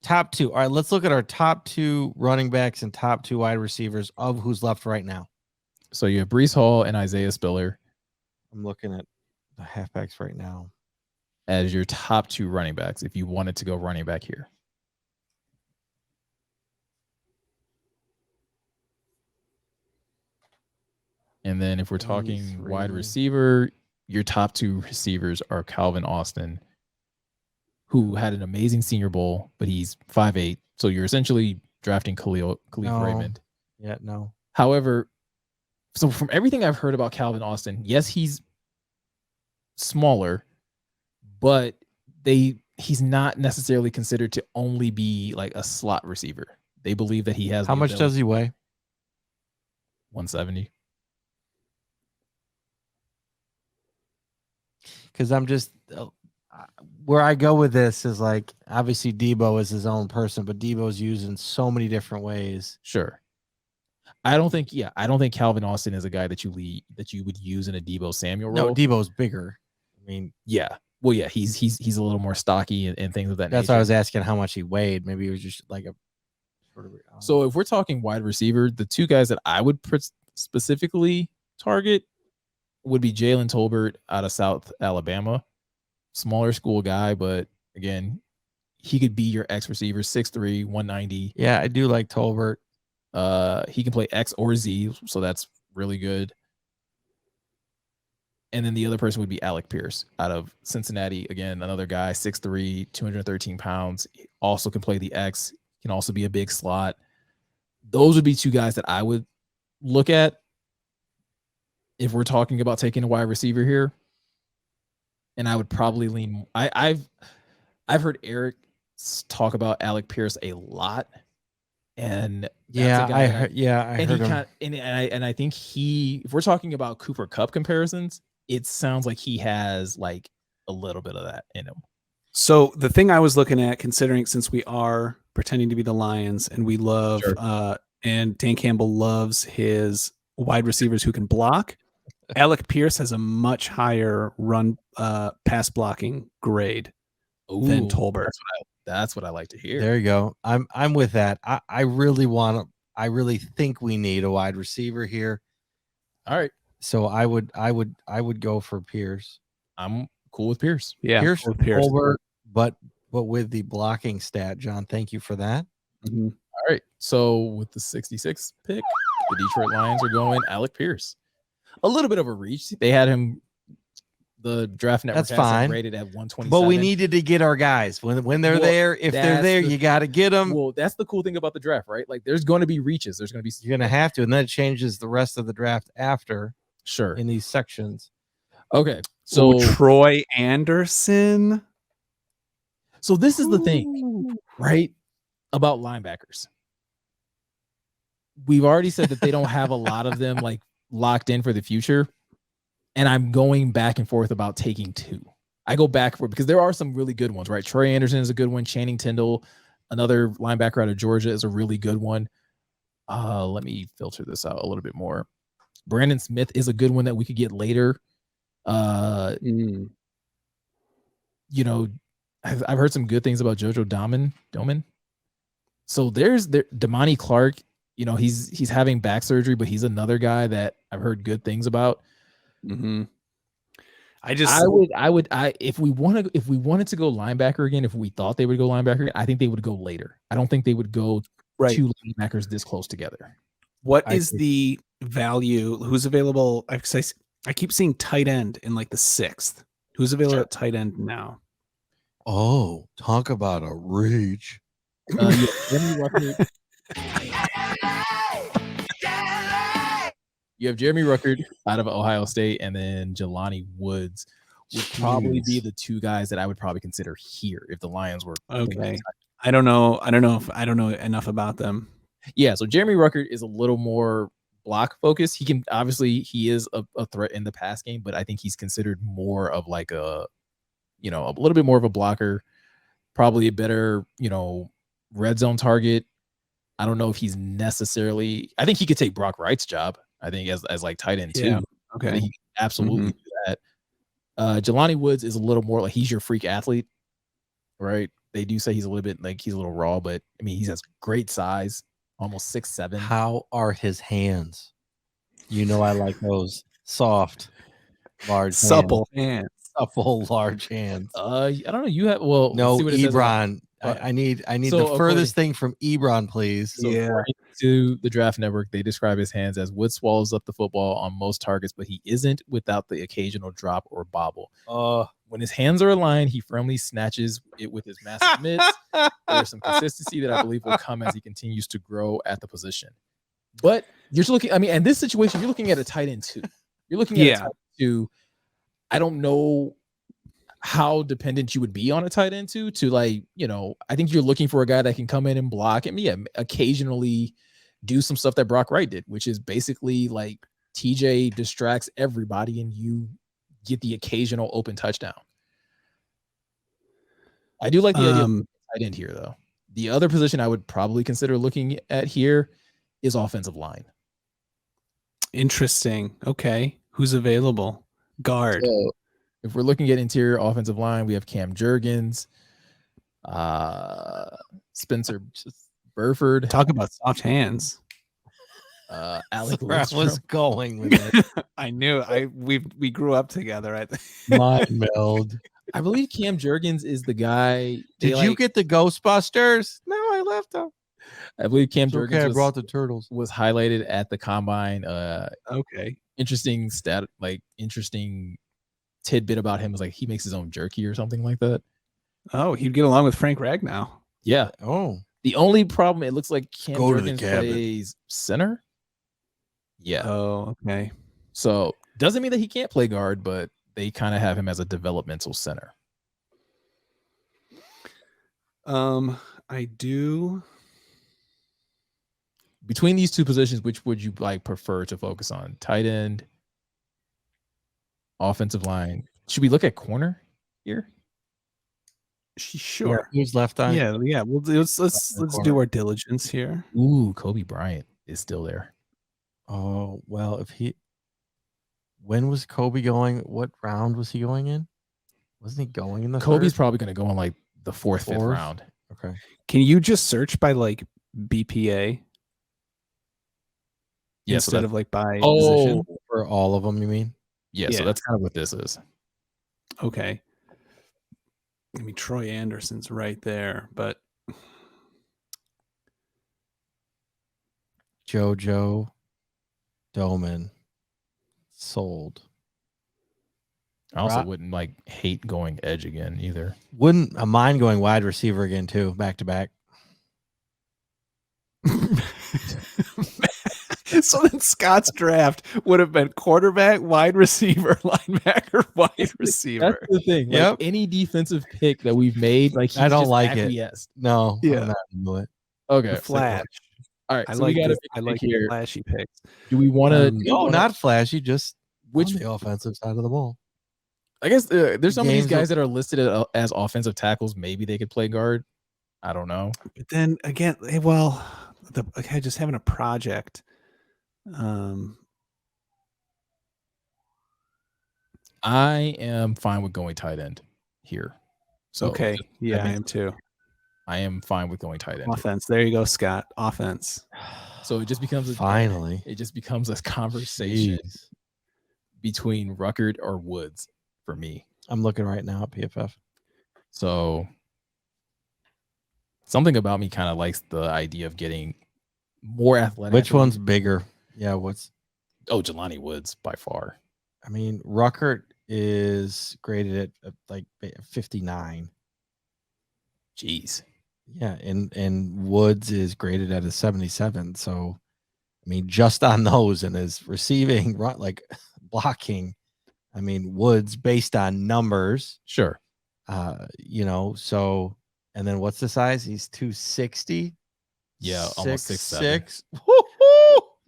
top 2. All right, let's look at our top 2 running backs and top 2 wide receivers of who's left right now. So you have Breece Hall and Isaiah Spiller. I'm looking at the halfbacks right now as your top 2 running backs if you wanted to go running back here. And then if we're talking wide receiver, your top 2 receivers are Calvin Austin, who had an amazing Senior Bowl, but he's 5'8". So you're essentially drafting Khalif Raymond. Yeah, no. However, so from everything I've heard about Calvin Austin, yes, he's smaller, but he's not necessarily considered to only be like a slot receiver. They believe that he has. How much does he weigh? 170. Because I'm just where I go with this is like, obviously Debo is his own person, but Debo's used in so many different ways. Sure. I don't think Calvin Austin is a guy that you would use in a Debo Samuel role. No, Debo's bigger. I mean, yeah. Well, yeah, he's a little more stocky and things of that nature. That's why I was asking how much he weighed. Maybe it was just like a sort of. So if we're talking wide receiver, the 2 guys that I would specifically target would be Jalen Tolbert out of South Alabama. Smaller school guy, but again, he could be your X receiver, 6'3", 190. Yeah, I do like Tolbert. He can play X or Z, so that's really good. And then the other person would be Alec Pierce out of Cincinnati. Again, another guy, 6'3", 213 pounds. He also can play the X, can also be a big slot. Those would be 2 guys that I would look at if we're talking about taking a wide receiver here. And I would probably lean. I've heard Eric talk about Alec Pierce a lot, and I heard him. And I think if we're talking about Cooper Kupp comparisons, it sounds like he has like a little bit of that in him. So the thing I was looking at, considering since we are pretending to be the Lions, and we love and Dan Campbell loves his wide receivers who can block. Alec Pierce has a much higher run pass blocking grade than Tolbert. That's what I like to hear. There you go. I'm with that. I really think we need a wide receiver here. All right. So I would go for Pierce. I'm cool with Pierce. Yeah, Pierce, Tolbert, but with the blocking stat, John. Thank you for that. Mm-hmm. All right. So with the 66th pick, the Detroit Lions are going Alec Pierce. A little bit of a reach. They had him. The draft network that's fine. Rated at 127. But we needed to get our guys when they're there. If they're there, you got to get them. Well, that's the cool thing about the draft, right? Like, there's going to be reaches. There's going to be. You're going to have to, and then it changes the rest of the draft after. Sure. In these sections. Okay. So Troy Anderson. So this is the thing, right? About linebackers. We've already said that they don't have a lot of them like locked in for the future. And I'm going back and forth about taking two. I go back for because there are some really good ones, right? Troy Anderson is a good one. Channing Tindall, another linebacker out of Georgia, is a really good one. Let me filter this out a little bit more. Brandon Smith is a good one that we could get later. You know, I've heard some good things about Jojo Doman. So there's Damani Clark. You know, he's having back surgery, but he's another guy that I've heard good things about. Mm-hmm. If we wanted to go linebacker again, if we thought they would go linebacker again, I think they would go later. I don't think they would go two linebackers this close together. What is the value? Who's available? I keep seeing tight end in like the 6th. Who's available at tight end now? Oh, talk about a reach. You have Jeremy Ruckert out of Ohio State, and then Jelani Woods would probably be the two guys that I would probably consider here if the Lions were okay. I don't know enough about them. Yeah, so Jeremy Ruckert is a little more block focused. He is a threat in the pass game, but I think he's considered more of like a little bit more of a blocker, probably a better, red zone target. I don't know if he's necessarily. I think he could take Brock Wright's job. I think as like tight end too. Okay, I think he can absolutely do that. Jelani Woods is a little more like he's your freak athlete, right? They do say he's a little raw, but I mean he has great size, almost 6'7". How are his hands? I like those soft, large, supple hands. Supple, large hands. I don't know. You have Ebron. I need the furthest thing from Ebron, please. So to the Draft Network, they describe his hands as Wood swallows up the football on most targets, but he isn't without the occasional drop or bobble. When his hands are aligned, he firmly snatches it with his massive mitts. There's some consistency that I believe will come as he continues to grow at the position. But you're looking, in this situation, you're looking at a tight end too. You're looking at a tight end too. I don't know how dependent you would be on a tight end to I think you're looking for a guy that can come in and block and occasionally do some stuff that Brock Wright did, which is basically like TJ distracts everybody and you get the occasional open touchdown. I do like the idea of tight end here though. The other position I would probably consider looking at here is offensive line. Interesting. Okay. Who's available? Guard. So, if we're looking at interior offensive line, we have Cam Jurgens, Spencer Burford. Talk about soft hands. Alec Where I was going with it. I knew. We grew up together. I think. Mind meld. I believe Cam Jurgens is the guy. Did you get the Ghostbusters? No, I left them. I believe Cam Jurgens I brought the turtles. Was highlighted at the combine. Okay. Interesting tidbit about him was like he makes his own jerky or something like that. Oh, he'd get along with Frank Ragnow. Yeah. Oh. The only problem, it looks like Cam Jurgens plays center. Yeah. Oh, okay. So doesn't mean that he can't play guard, but they kind of have him as a developmental center. I do. Between these two positions, which would you prefer to focus on? Tight end, offensive line. Should we look at corner here? Sure. Yeah, who's left on? Yeah. Let's do our diligence here. Ooh, Kobe Bryant is still there. Oh well, when was Kobe going? What round was he going in? Wasn't he going in the Kobe's third? probably going to go in like the fourth, fifth round. Okay. Can you just search by like BPA? Yeah, instead of like by position for all of them, you mean? Yeah, so that's kind of what this is. Okay. I mean, Troy Anderson's right there, but JoJo Doman sold. I also wouldn't like hate going edge again either. Wouldn't mind going wide receiver again too, back to back. So then Scott's draft would have been quarterback, wide receiver, linebacker, wide receiver. That's the thing. Like any defensive pick that we've made, like I don't like it. Yes. No. Yeah. I'm not into it. Okay. Flash. All right. I So like we got to I like here. Flashy picks. Do we want to? No, not flashy. Just which the offensive side of the ball. I guess there's some of these guys that are listed as offensive tackles. Maybe they could play guard. I don't know. But then again, well, just having a project. I am fine with going tight end here. So okay, yeah, I am too. I am fine with going tight end. Offense. There you go, Scott. Offense. So it just becomes it just becomes a conversation between Ruckert or Woods for me. I'm looking right now at PFF. So something about me kind of likes the idea of getting more athletic. Which one's bigger? Yeah, Jelani Woods by far. I mean, Ruckert is graded at like 59. Jeez. Yeah, and Woods is graded at a 77. So, I mean, just on those and his receiving, like blocking, I mean, Woods based on numbers. Sure. So, and then what's the size? He's 260. Yeah, almost 6'6".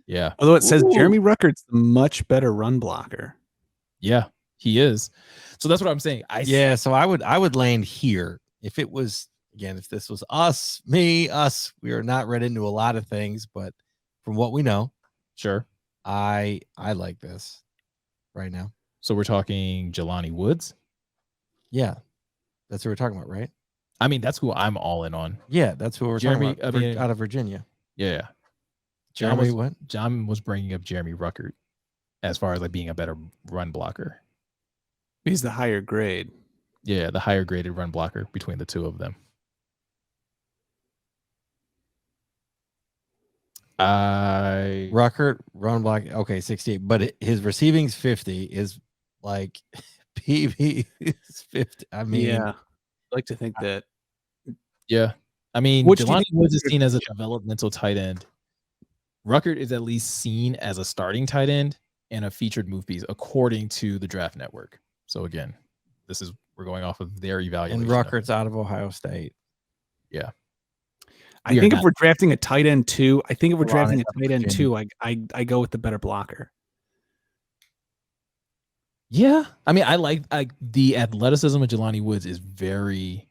Yeah. Although it says Jeremy Ruckert's the much better run blocker. Yeah, he is. So that's what I'm saying. So I would land here. If it was, again, if this was us, we are not read into a lot of things, but from what we know, sure. I like this right now. So we're talking Jelani Woods? Yeah. That's what we're talking about, right? I mean, that's who I'm all in on. Yeah, that's who we're talking about. Out of Virginia. Yeah. John was bringing up Jeremy Ruckert as far as like being a better run blocker. He's the higher grade. Yeah, the higher graded run blocker between the two of them. Ruckert run block. Okay, 68, but his receiving's 50. Is like PB is 50. I mean, yeah, I like to think that. Yeah, I mean, Jelani Woods is seen as a developmental tight end. Ruckert is at least seen as a starting tight end and a featured move piece, according to the Draft Network. So again, we're going off of their evaluation. And Ruckert's out of Ohio State. Yeah. I think if we're drafting a tight end too, I go with the better blocker. Yeah. I mean, I like the athleticism of Jelani Woods is very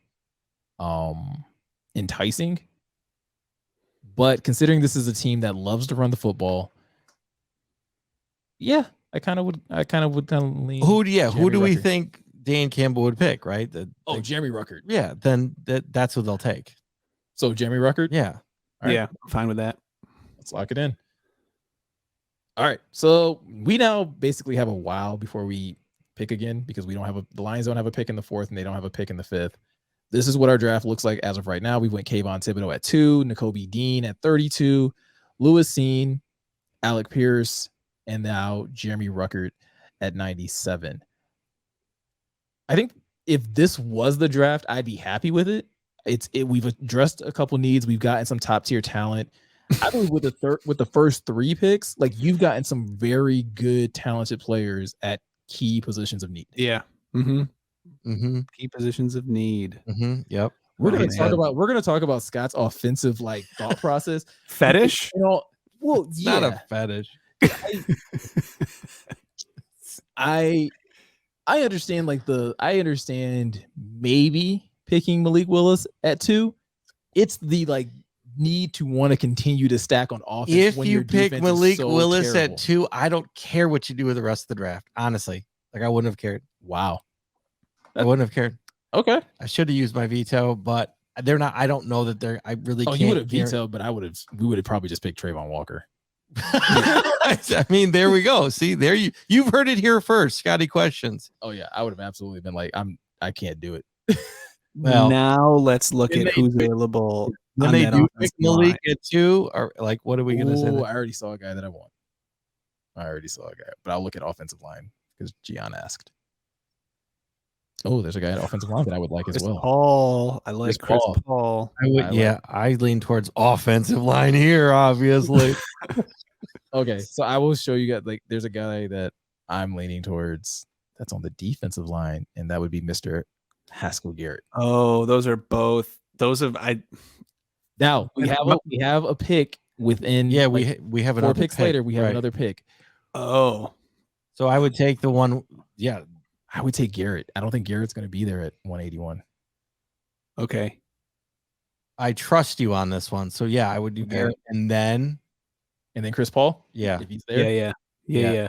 enticing. But considering this is a team that loves to run the football, yeah, I kind of would lean. Who do we think Dan Campbell would pick, right? Jeremy Ruckert. Yeah, then that's who they'll take. So Jeremy Ruckert? Yeah. Right. Yeah, I'm fine with that. Let's lock it in. All right. So we now basically have a while before we pick again because the Lions don't have a pick in the 4th and they don't have a pick in the 5th. This is what our draft looks like as of right now. We went Kayvon Thibodeaux at 2, Nakobe Dean at 32, Lewis Seen, Alec Pierce, and now Jeremy Ruckert at 97. I think if this was the draft, I'd be happy with it. We've addressed a couple needs. We've gotten some top tier talent. I believe with the first 3 picks, like you've gotten some very good, talented players at key positions of need. Yeah. Key positions of need. Yep. We're gonna talk about Scott's offensive like thought process. Fetish? It's not a fetish. I understand I understand maybe picking Malik Willis at 2. It's the like need to want to continue to stack on offense. If when you your pick Malik Willis terrible. at 2, I don't care what you do with the rest of the draft. Honestly, like I wouldn't have cared. Wow, I wouldn't have cared. Okay, I should have used my veto, but they're not. I don't know that they're. I really. You would have vetoed, but we would have probably just picked Travon Walker. I mean, there we go. See, there you've heard it here first. Scotty Questions. Oh yeah, I would have absolutely been like, I can't do it. Well, now let's look at who's available. When they do pick Malik at 2, or like, what are we gonna say? I already saw a guy that I want. But I'll look at offensive line because Gionne asked. Oh, there's a guy at offensive line that I would like as well. Paul, I like Chris Paul. I lean towards offensive line here, obviously. Okay, so I will show you guys. Like, there's a guy that I'm leaning towards that's on the defensive line, and that would be Mr. Haskell Garrett. Oh, those are both. Those have Now we have a pick within. Yeah, we have 4 picks later. We have another pick. Oh, so I would take the one. Yeah, I would take Garrett. I don't think Garrett's going to be there at 181. Okay, I trust you on this one. So yeah, I would do Garrett, and then Chris Paul. Yeah, if he's there. Yeah.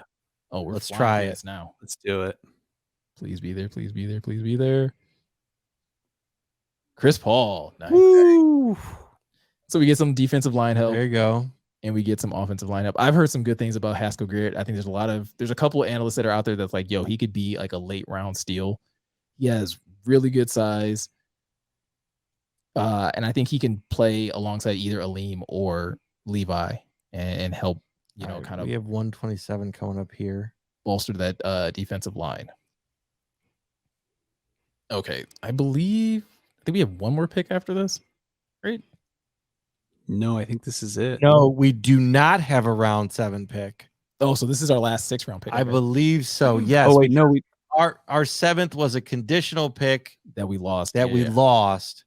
Oh, let's try it now. Let's do it. Please be there. Please be there. Please be there. Chris Paul. Nice. Woo. So we get some defensive line help. There you go. And we get some offensive line help. I've heard some good things about Haskell Garrett. I think there's a couple of analysts that are out there that's like, yo, he could be like a late round steal. He has really good size. And I think he can play alongside either Aleem or Levi and help, kind of. We have 127 coming up here. Bolster that defensive line. Okay. I think we have one more pick after this, right? No, I think this is it. No, we do not have a round 7 pick. Oh, so this is our last 6th-round pick. I believe so. Yes. Oh wait, no, our 7th was a conditional pick that we lost. Lost.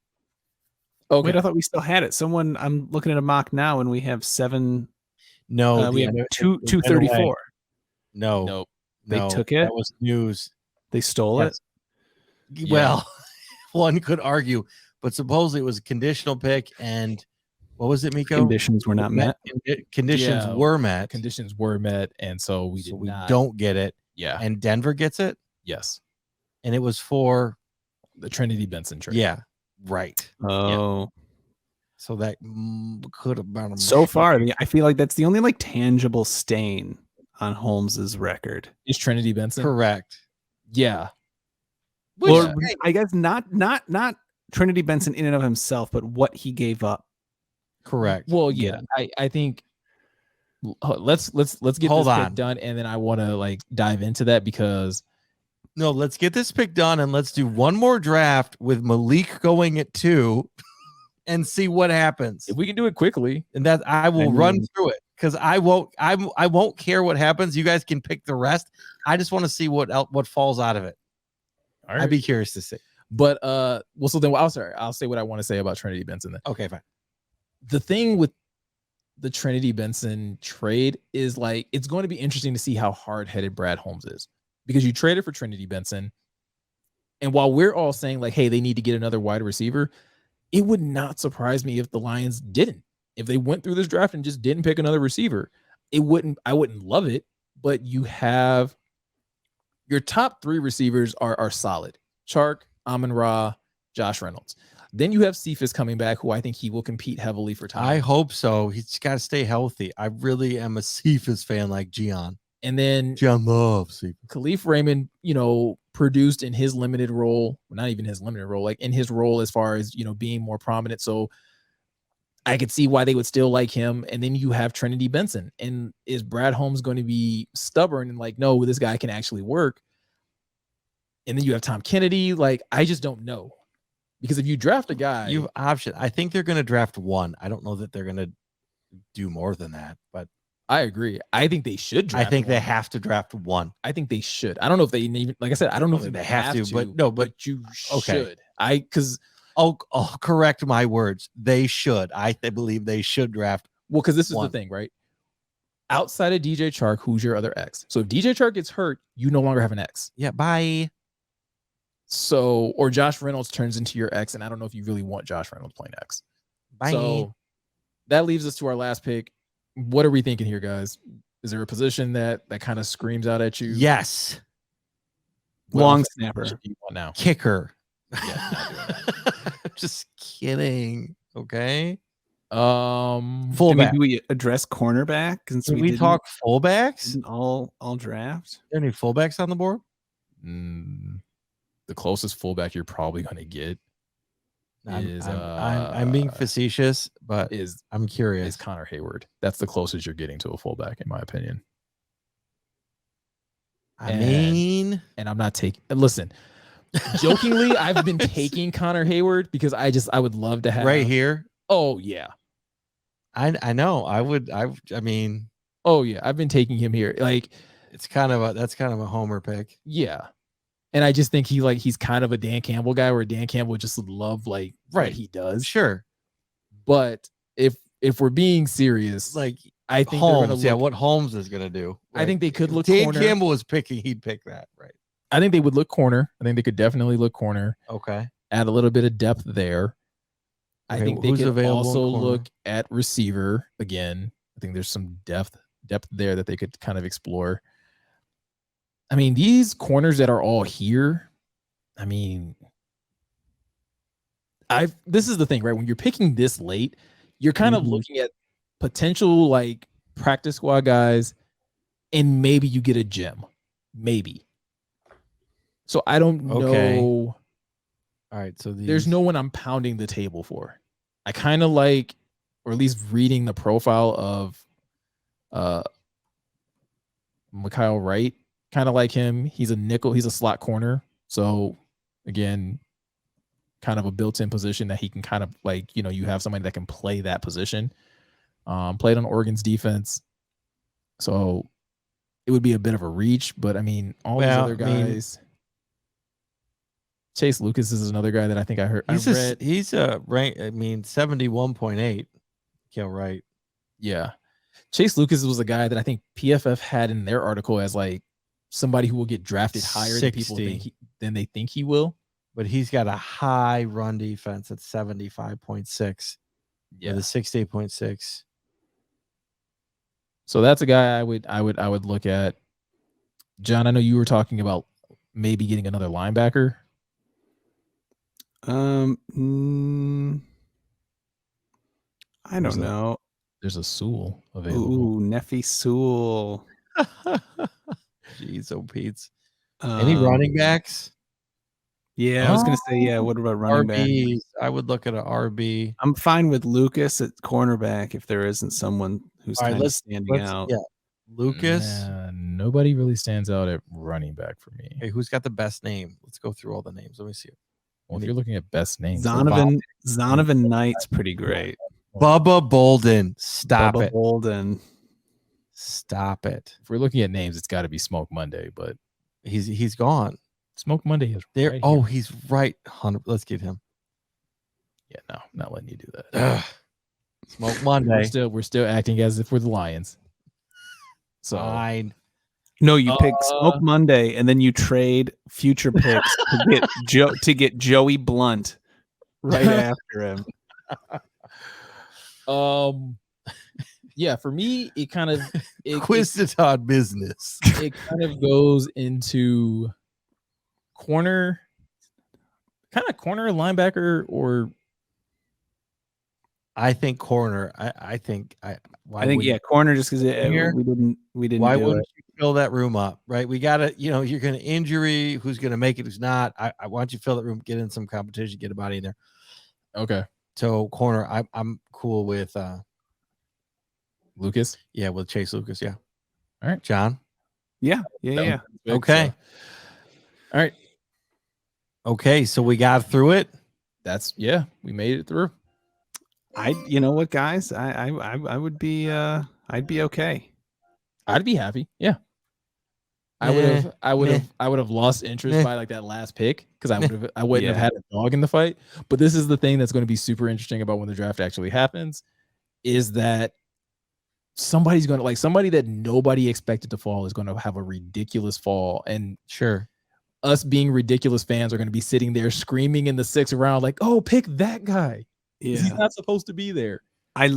Okay. Wait, I thought we still had it. I'm looking at a mock now, and we have 7. No, we have 234. No, they took it. That was news. They stole it. Well, one could argue, but supposedly it was a conditional pick, and what was it, Meko? Conditions were not met. Conditions were met. Conditions were met, and so we don't get it. Yeah, and Denver gets it. Yes, and it was for the Trinity Benson trade. Yeah, right. Oh, yeah. So that could have been so far. I feel like that's the only like tangible stain on Holmes's record. Is Trinity Benson correct? Yeah. Well, I guess not Trinity Benson in and of himself, but what he gave up. Correct. Well, yeah. I think let's get this pick done, and then I want to like dive into that because let's get this pick done and let's do one more draft with Malik going at 2 and see what happens. If we can do it quickly, and that I will run through it because I won't care what happens. You guys can pick the rest. I just want to see what falls out of it. All right. I'd be curious to see. But so then I'll say what I want to say about Trinity Benson then. Okay, fine. The thing with the Trinity Benson trade is like it's going to be interesting to see how hard-headed Brad Holmes is because you traded for Trinity Benson, and while we're all saying like, hey, they need to get another wide receiver, it would not surprise me if the Lions didn't. If they went through this draft and just didn't pick another receiver, I wouldn't love it, but you have your top 3 receivers are solid. Chark, Amon-Ra, Josh Reynolds. Then you have Cephas coming back, who I think he will compete heavily for time. I hope so. He's got to stay healthy. I really am a Cephas fan like Gionne. And then Gionne loves Cephas. Khalif Raymond, produced in his limited role, not even his limited role, like in his role as far as, being more prominent. So I could see why they would still like him. And then you have Trinity Benson. And is Brad Holmes going to be stubborn and like, no, this guy can actually work? And then you have Tom Kennedy. Like, I just don't know. Because if you draft a guy, you have option. I think they're going to draft 1. I don't know that they're going to do more than that, but I agree. I think they should draft I think 1. They have to draft 1. I think they should. I don't know if they even, like I said, I don't know if they have to, but you should. I'll correct my words. They should. I believe they should draft. Well, because this is the thing, right? Outside of DJ Chark, who's your other X? So if DJ Chark gets hurt, you no longer have an X. Yeah, bye. So, or Josh Reynolds turns into your X, and I don't know if you really want Josh Reynolds playing X. Bye. So that leaves us to our last pick. What are we thinking here, guys? Is there a position that kind of screams out at you? Yes. Long snapper. Now. Kicker. Yeah, just kidding. Okay. Fullback. Do we address cornerback? Since we talk fullbacks? All draft. Any fullbacks on the board? The closest fullback you're probably going to get is I'm being facetious, but I'm curious. Is Connor Hayward. That's the closest you're getting to a fullback, in my opinion. And I'm not taking. Listen, jokingly, I've been taking Connor Hayward because I would love to have right here. Oh yeah, I know. I mean. Oh yeah, I've been taking him here. Like that's kind of a homer pick. Yeah. And I just think he's kind of a Dan Campbell guy where Dan Campbell just would love what he does. Sure. But if we're being serious, I think Holmes, what Holmes is gonna do. Right? I think they could look Dan corner. Campbell was picking, he'd pick that, right? I think they would look corner. I think they could definitely look corner. Okay. Add a little bit of depth there. I think they could also look at receiver again. I think there's some depth there that they could kind of explore. I mean, these corners that are all here, I mean, this is the thing, right? When you're picking this late, you're kind of looking at potential practice squad guys, and maybe you get a gem. Maybe. So I don't know. All right. So there's no one I'm pounding the table for. I kind of like, or at least reading the profile of Mekhi Wright. Kind of like him. He's a nickel. He's a slot corner. So again, kind of a built-in position that he can kind of you have somebody that can play that position. Played on Oregon's defense. So it would be a bit of a reach, but I mean, all these other guys. Chase Lucas is another guy that I think I heard. He's a rank. I mean, 71.8. Yeah, right. Yeah. Chase Lucas was a guy that I think PFF had in their article as somebody who will get drafted higher than people than they think he will. But he's got a high run defense at 75.6. Yeah, the 68.6. So that's a guy I would look at. John, I know you were talking about maybe getting another linebacker. I don't know. There's a Sewell available. Ooh, Nephi Sewell. Jeez, Pete's. Any running backs? Yeah, I was gonna say, what about running backs? I would look at an RB. I'm fine with Lucas at cornerback if there isn't someone who's kind of standing out. Yeah, Lucas. Nobody really stands out at running back for me. Hey, who's got the best name? Let's go through all the names. Let me see. Well, if you're looking at best names, Zonovan Knight's pretty great. Bubba Bolden. Stop it. Bolden. Stop it. If we're looking at names, it's got to be Smoke Monday, but he's gone. Smoke Monday is there. Right here. He's right. 100. Let's get him. Yeah, no, not letting you do that. Smoke Monday. We're still acting as if we're the Lions. So fine. No, you pick Smoke Monday and then you trade future picks to get Joey Blunt right after him. Yeah, for me, it kind of Quizziton business. It kind of goes into corner linebacker, or I think corner. I think corner, just because we didn't. Why wouldn't you fill that room up? Right, we got to. You're going to injury. Who's going to make it? Who's not? I want you to fill that room. Get in some competition. Get a body in there. Okay. So corner, I'm cool with Lucas. Yeah, with Chase Lucas. Yeah. All right, John. Yeah. Okay. All right. Okay, so we got through it. We made it through. You know what, guys? I would be I'd be okay. I'd be happy. Yeah. I would have lost interest by that last pick because I wouldn't have had a dog in the fight. But this is the thing that's going to be super interesting about when the draft actually happens, is that somebody's going to somebody that nobody expected to fall is going to have a ridiculous fall. And sure, us being ridiculous fans are going to be sitting there screaming in the 6th round, like, "Oh, pick that guy. Yeah. He's not supposed to be there." I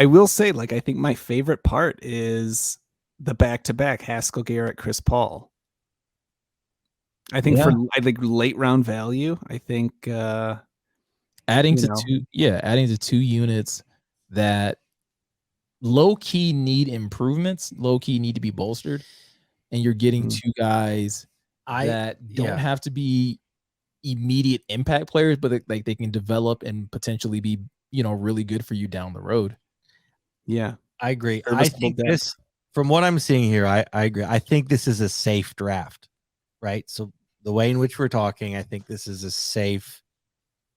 will say, like, I think my favorite part is the back-to-back Haskell Garrett, Chris Paul. I think for late round value, I think adding to 2 units that low key need improvements, low key need to be bolstered, and you're getting 2 guys that don't have to be immediate impact players, but like they can develop and potentially be, really good for you down the road. Yeah, I agree. I think this, from what I'm seeing here, I agree. I think this is a safe draft, right? So the way in which we're talking, I think this is a safe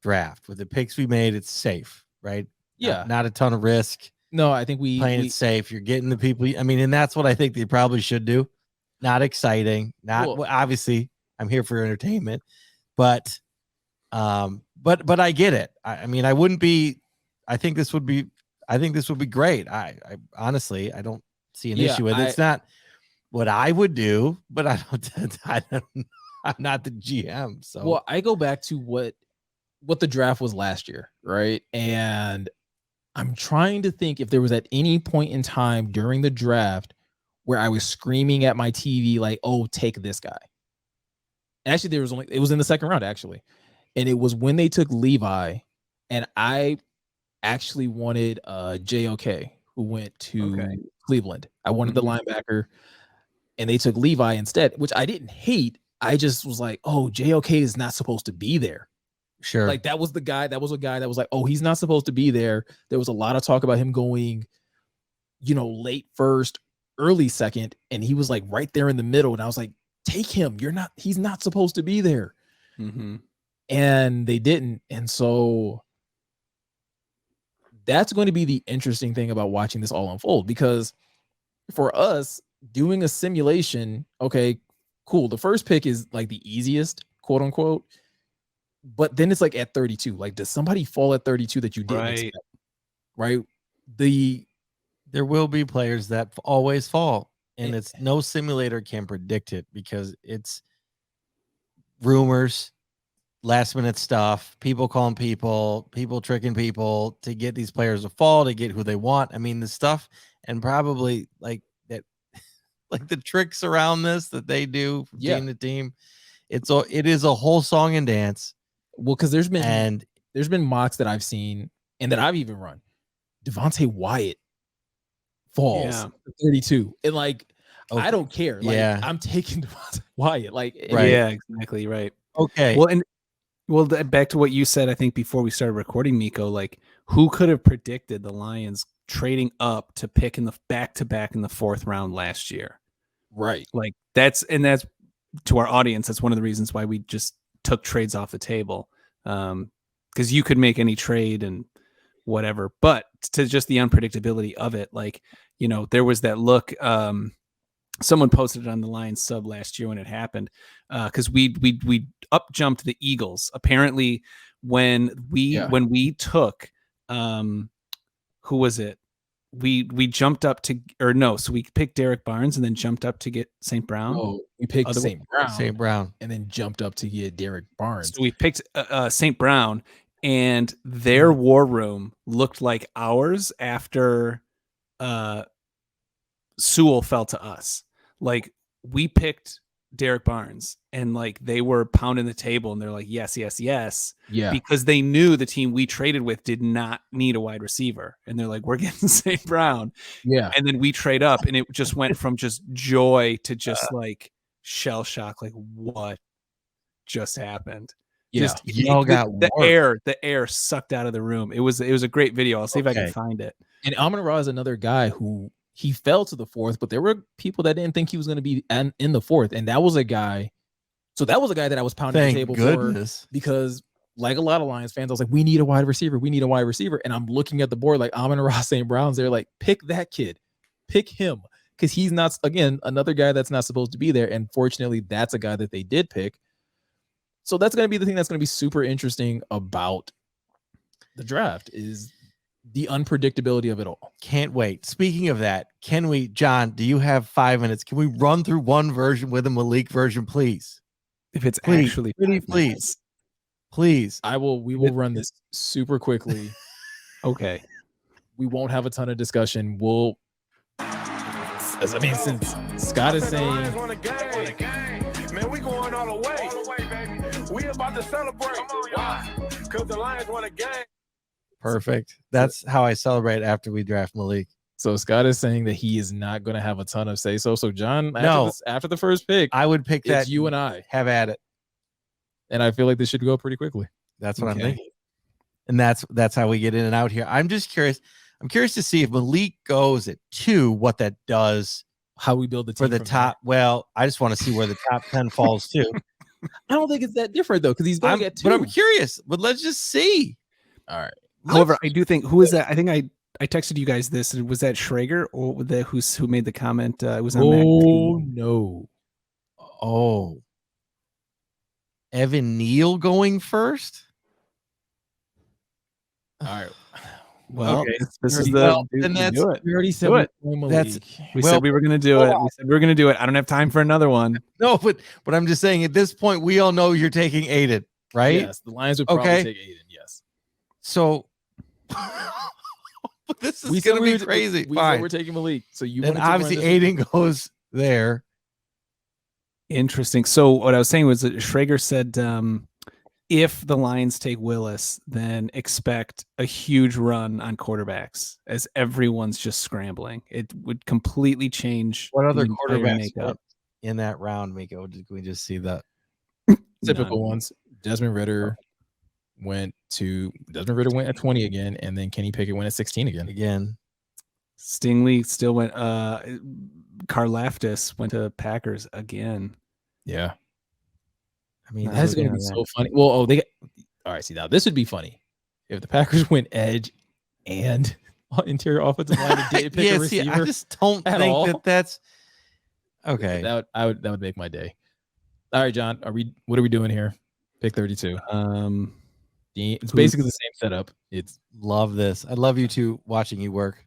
draft. With the picks we made, it's safe, right? Yeah. Not a ton of risk. No, I think playing it safe. You're getting the people. I mean, and that's what I think they probably should do. Not exciting. Well, obviously, I'm here for entertainment, but I get it. I mean, I wouldn't be. I think this would be great. I honestly, I don't see an issue with it. It's not what I would do, but I'm not the GM. So, well, I go back to what the draft was last year, right? And I'm trying to think if there was at any point in time during the draft where I was screaming at my TV like, "Oh, take this guy." Actually, it was in the 2nd round, actually. And it was when they took Levi, and I actually wanted JOK, who went to Cleveland. I wanted the linebacker, and they took Levi instead, which I didn't hate. I just was like, "Oh, JOK is not supposed to be there." Sure. Like that was a guy that was like, "Oh, he's not supposed to be there." There was a lot of talk about him going, late 1st, early 2nd, and he was like right there in the middle. And I was like, "Take him. He's not supposed to be there." Mm-hmm. And they didn't. And so that's going to be the interesting thing about watching this all unfold, because for us doing a simulation, okay, cool. The first pick is like the easiest, quote unquote. But then it's like at 32. Like, does somebody fall at 32 that you didn't expect? Right. There will be players that always fall, and it's no simulator can predict it because it's rumors, last minute stuff, people calling people tricking people to get these players to fall, to get who they want. I mean, the stuff, and probably like that, like the tricks around this that they do from team to team. It is a whole song and dance. Well, because there's been mocks that I've seen and that I've even run. Devontae Wyatt falls 32, and like I don't care. Like, I'm taking Devontae Wyatt. Like, yeah, exactly right. Okay. Well, back to what you said, I think before we started recording, Meko, like, who could have predicted the Lions trading up to pick in the back-to-back in the 4th round last year? Right. Like, that's to our audience, that's one of the reasons why we just took trades off the table. Because you could make any trade and whatever, but to just the unpredictability of it, like, there was that look, someone posted it on the Lions sub last year when it happened, because we up jumped the Eagles. Apparently, when we took, who was it? We jumped up to, so we picked Derek Barnes and then jumped up to get St. Brown. Oh, we picked St. Brown, and then jumped up to get Derek Barnes. So we picked St. Brown, and their war room looked like ours after Sewell fell to us. Like, we picked Derek Barnes, and like they were pounding the table, and they're like, yes, because they knew the team we traded with did not need a wide receiver, and they're like, we're getting St. Brown, and then we trade up, and it just went from just joy to just like shell shock, like what just happened. Just the air sucked out of the room. It was a great video. I'll see if I can find it. And Amon-Ra is another guy who he fell to the 4th, but there were people that didn't think he was going to be in the 4th. And that was a guy. So that was a guy that I was pounding the table for, because like a lot of Lions fans, I was like, we need a wide receiver. We need a wide receiver. And I'm looking at the board like Amon-Ra St. Brown's. They're like, pick that kid, pick him. Because he's not, again, another guy that's not supposed to be there. And fortunately, that's a guy that they did pick. So that's going to be the thing that's going to be super interesting about the draft, is the unpredictability of it all. Can't wait. Speaking of that, John, do you have 5 minutes? Can we run through one version with a Malik version, please? If it's actually please. We will run this super quickly. Okay. We won't have a ton of discussion. Since Scott is saying, man, we going all the way, baby. We about to celebrate. Why? Because the Lions won a game. Perfect. That's how I celebrate after we draft Malik. So Scott is saying that he is not going to have a ton of say so. So John, after the first pick, I would pick that. You and I have at it, and I feel like this should go pretty quickly. That's what I'm thinking, and that's how we get in and out here. I'm just curious. I'm curious to see if Malik goes at 2, what that does. How we build the team for the top. There. Well, I just want to see where the top 10 falls too. I don't think it's that different though, because he's going to get 2. But I'm curious. But let's just see. All right. However, I do think who is that? I think I texted you guys this. Was that Schrager or who made the comment? It was on no. Oh, Evan Neal going first. All right. Well, okay. This is the. We already said it. We said we were going to do it. We said we were going to do it. I don't have time for another one. No, but I'm just saying at this point we all know you're taking Aiden, right? Yes, the Lions would probably take Aiden. Yes. So this is going to be crazy. We said we're taking Malik. So you and obviously Aiden goes there. Interesting. So what I was saying was that Schrager said. If the Lions take Willis, then expect a huge run on quarterbacks as everyone's just scrambling. It would completely change. What other quarterbacks in that round, Meko? Did we just see that? Typical ones. Desmond Ritter went at 20 again, and then Kenny Pickett went at 16 again. Stingley still went. Karlaftis went to Packers again. Yeah. I mean, that's going to be so funny. Well, all right. See, now this would be funny if the Packers went edge and interior offensive line and didn't pick a receiver. I just don't think that's okay. That would make my day. All right, John. What are we doing here? Pick 32. It's basically the same setup. Love this. I love you two watching you work.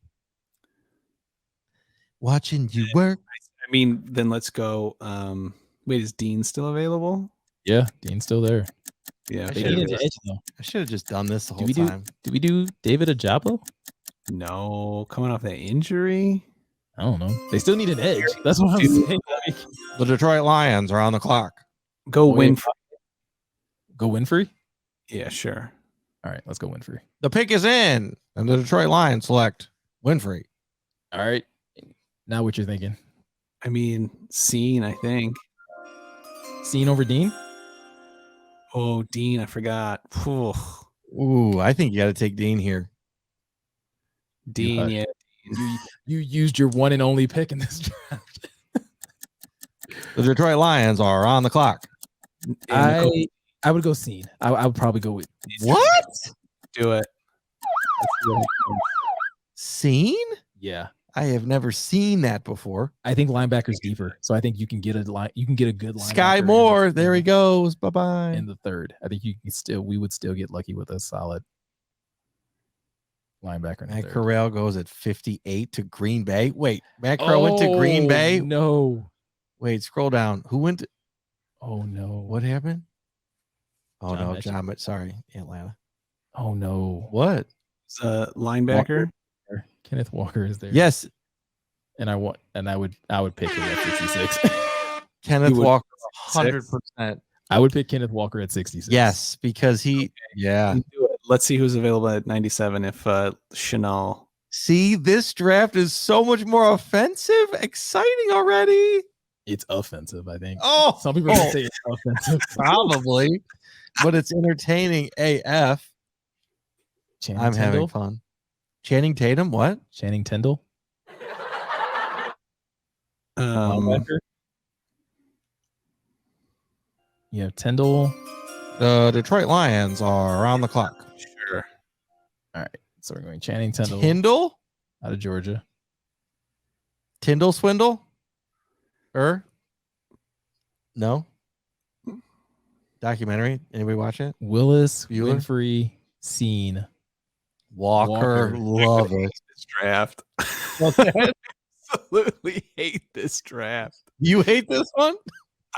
Watching you work. I mean, then let's go. Wait, is Dean still available? Yeah, Dean's still there. Yeah, I should have just done this the whole time. Did we do David Ojabo? No, coming off that injury. I don't know. They still need an edge. That's what I'm saying. The Detroit Lions are on the clock. Go Winfrey. Go Winfrey? Yeah, sure. All right, let's go Winfrey. The pick is in, and the Detroit Lions select Winfrey. All right. Now what you're thinking? I mean, Scene, I think. Scene over Dean? Oh, Dean, I forgot. Ooh, I think you got to take Dean here. Dean, yeah. You used your one and only pick in this draft. The Detroit Lions are on the clock. I would go Scene. I would probably go with what? Do it. Scene? Yeah. I have never seen that before. I think linebacker's deeper, so I think you can get a good linebacker. Sky Moore, there he goes. Bye-bye. In the third, I think we would still get lucky with a solid linebacker. Matt Corral goes at 58 to Green Bay. Wait, Matt Corral went to Green Bay? No. Wait, scroll down. Who went to? Oh no. What happened? Oh John no, John. Sorry, Atlanta. Oh no. What? It's a linebacker. Kenneth Walker is there. Yes. And I would pick him at 66. Kenneth Walker 100%. I would pick Kenneth Walker at 66. Yes, because yeah. Let's see who's available at 97 if Chanel. See, this draft is so much more offensive, exciting already. It's offensive, I think. Oh, some people say it's offensive. Probably, but it's entertaining AF. I'm having fun. Channing Tatum, what? Channing Tindall. Yeah, Tyndall. The Detroit Lions are around the clock. Sure. All right. So we're going Channing Tindall. Tyndall? Out of Georgia. Tyndall Swindle? No? Documentary? Anybody watch it? Willis, Winfrey, Scene. Walker. Love it. This draft. Absolutely hate this draft. You hate this one?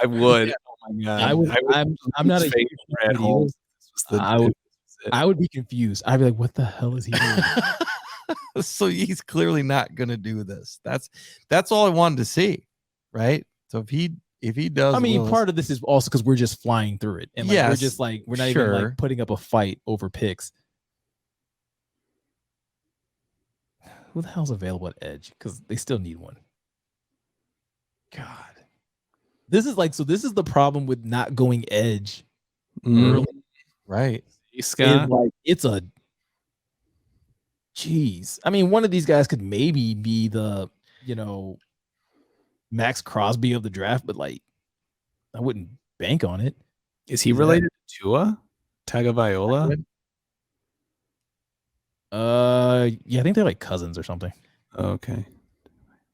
I would. Yeah. Oh my god. I would. I'm not a huge fan of Eagles. I would be confused. I'd be like, what the hell is he doing? So he's clearly not going to do this. That's all I wanted to see, right? So if he does, I mean, part of this is also because we're just flying through it, and like, we're just like we're not even like putting up a fight over picks. Who the hell's available at edge? Because they still need one. God, this is the problem with not going edge early, right? Scott, it's a jeez. I mean, one of these guys could maybe be the Max Crosby of the draft, but like I wouldn't bank on it. Is he related to Tua Tagovailoa? Yeah, I think they're like cousins or something. Okay.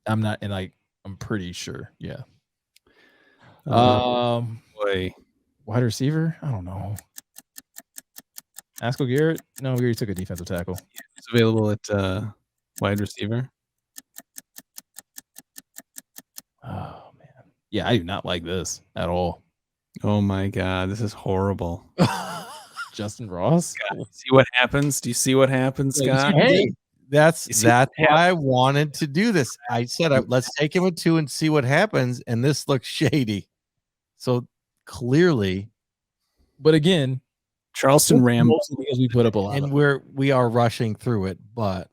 I'm not, and like I'm pretty sure. Yeah. Boy. Wide receiver? I don't know. Asko Garrett? No, we already took a defensive tackle. Yeah, it's available at wide receiver. Oh man. Yeah, I do not like this at all. Oh my god, this is horrible. Justin Ross. God, see what happens? Do you see what happens, Scott? Hey, that's why I wanted to do this. I said, let's take him at 2 and see what happens. And this looks shady. So clearly, but again, Charleston Rambo, because we put up a lot, and we are rushing through it. But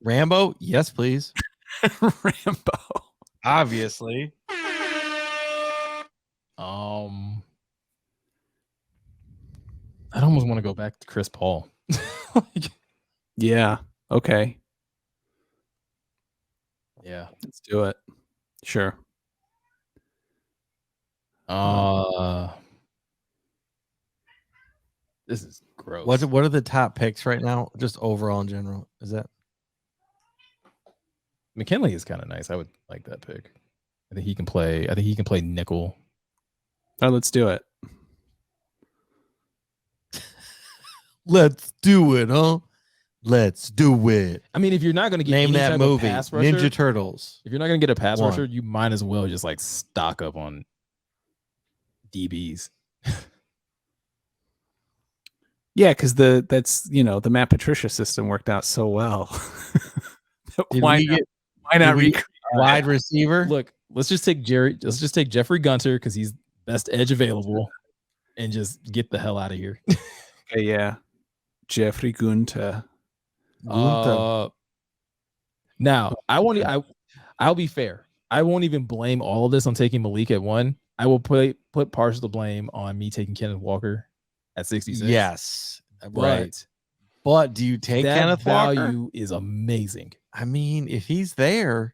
Rambo, yes, please. Rambo, obviously. I'd almost want to go back to Chris Paul. Yeah. Okay. Yeah. Let's do it. Sure. This is gross. What are the top picks right now? Just overall in general. Is that McKinley is kind of nice. I would like that pick. I think he can play nickel. Oh, let's do it. Let's do it, huh? Let's do it. I mean, if you're not going to get name that movie, pass rusher, Ninja Turtles. If you're not going to get a pass rusher, you might as well just like stock up on DBs. Yeah, because the Matt Patricia system worked out so well. Why not recreate wide receiver? Look, let's just take Jeffrey Gunter because he's best edge available, and just get the hell out of here. Okay, yeah, Jeffrey Gunter. Now I'll be fair. I won't even blame all of this on taking Malik at 1. I will put partial of the blame on me taking Kenneth Walker at 66. Yes, right. But do you take Kenneth Walker? Value is amazing. I mean, if he's there,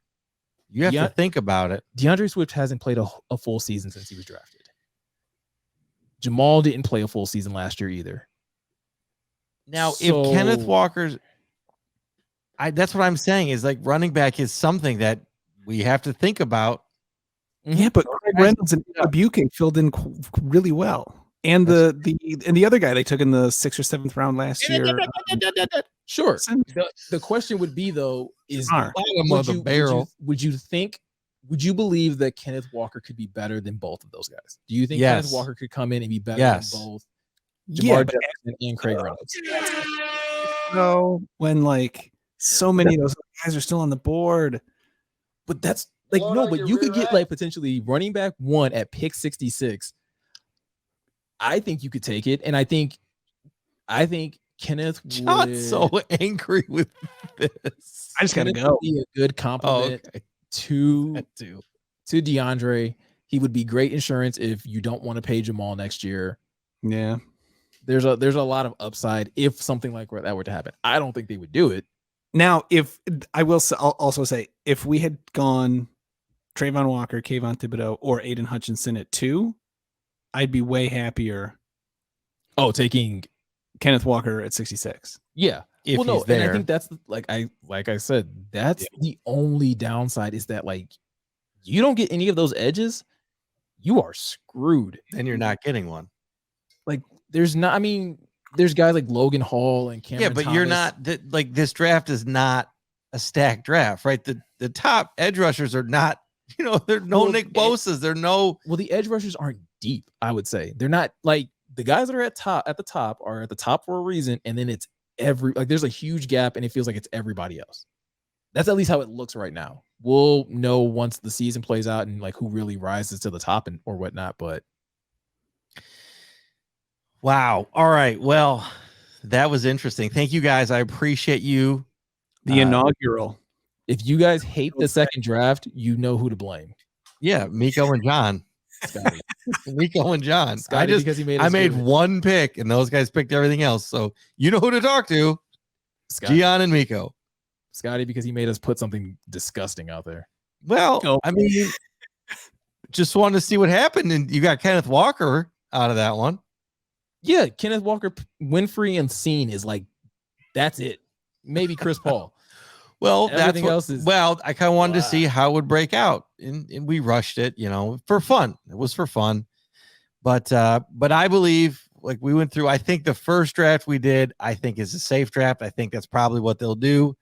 you have to think about it. DeAndre Swift hasn't played a full season since he was drafted. Jamal didn't play a full season last year either. Now, if Kenneth Walker's, that's what I'm saying is like running back is something that we have to think about. Yeah, but Craig Reynolds and Buking filled in really well. And the other guy they took in the 6th or 7th round last year. Sure. The question would be though is would you believe that Kenneth Walker could be better than both of those guys? Do you think Kenneth Walker could come in and be better than both Jamar Jefferson and Craig Reynolds? No, when like so many of those guys are still on the board. But that's like but you could get like potentially running back 1 at pick 66. I think you could take it, and I think Kenneth John's so angry with this. I just gotta go. Be a good compliment to DeAndre. He would be great insurance if you don't want to pay Jamal next year. Yeah, there's a lot of upside if something like that were to happen. I don't think they would do it. Now, I'll also say if we had gone Travon Walker, Kayvon Thibodeaux, or Aiden Hutchinson at 2. I'd be way happier. Oh, taking Kenneth Walker at 66. Yeah. If he's there. And I think that's like I said, that's the only downside is that like you don't get any of those edges, you are screwed. And you're not getting one. Like there's guys like Logan Hall and Cameron but Thomas. You're not like this draft is not a stacked draft, right? The top edge rushers are not You know, there's no Nick Bosa's. There no. Well, the edge rushers aren't deep. I would say they're not like the guys that are at the top are at the top for a reason, and then it's there's a huge gap, and it feels like it's everybody else. That's at least how it looks right now. We'll know once the season plays out and like who really rises to the top and or whatnot. But wow. All right. Well, that was interesting. Thank you guys. I appreciate you. The inaugural. If you guys hate the second draft, you know who to blame. Yeah, Meko and John. Scotty. Meko and John. Scotty, because he made one pick, and those guys picked everything else. So you know who to talk to. Gionne and Meko. Scotty, because he made us put something disgusting out there. Well, I mean, just wanted to see what happened, and you got Kenneth Walker out of that one. Yeah, Kenneth Walker, Winfrey, and Scene is like, that's it. Maybe Chris Paul. Well, everything else is. Well, I kind of wanted to see how it would break out, and we rushed it, for fun. It was for fun, but I believe, like we went through. I think the first draft we did, I think is a safe draft. I think that's probably what they'll do.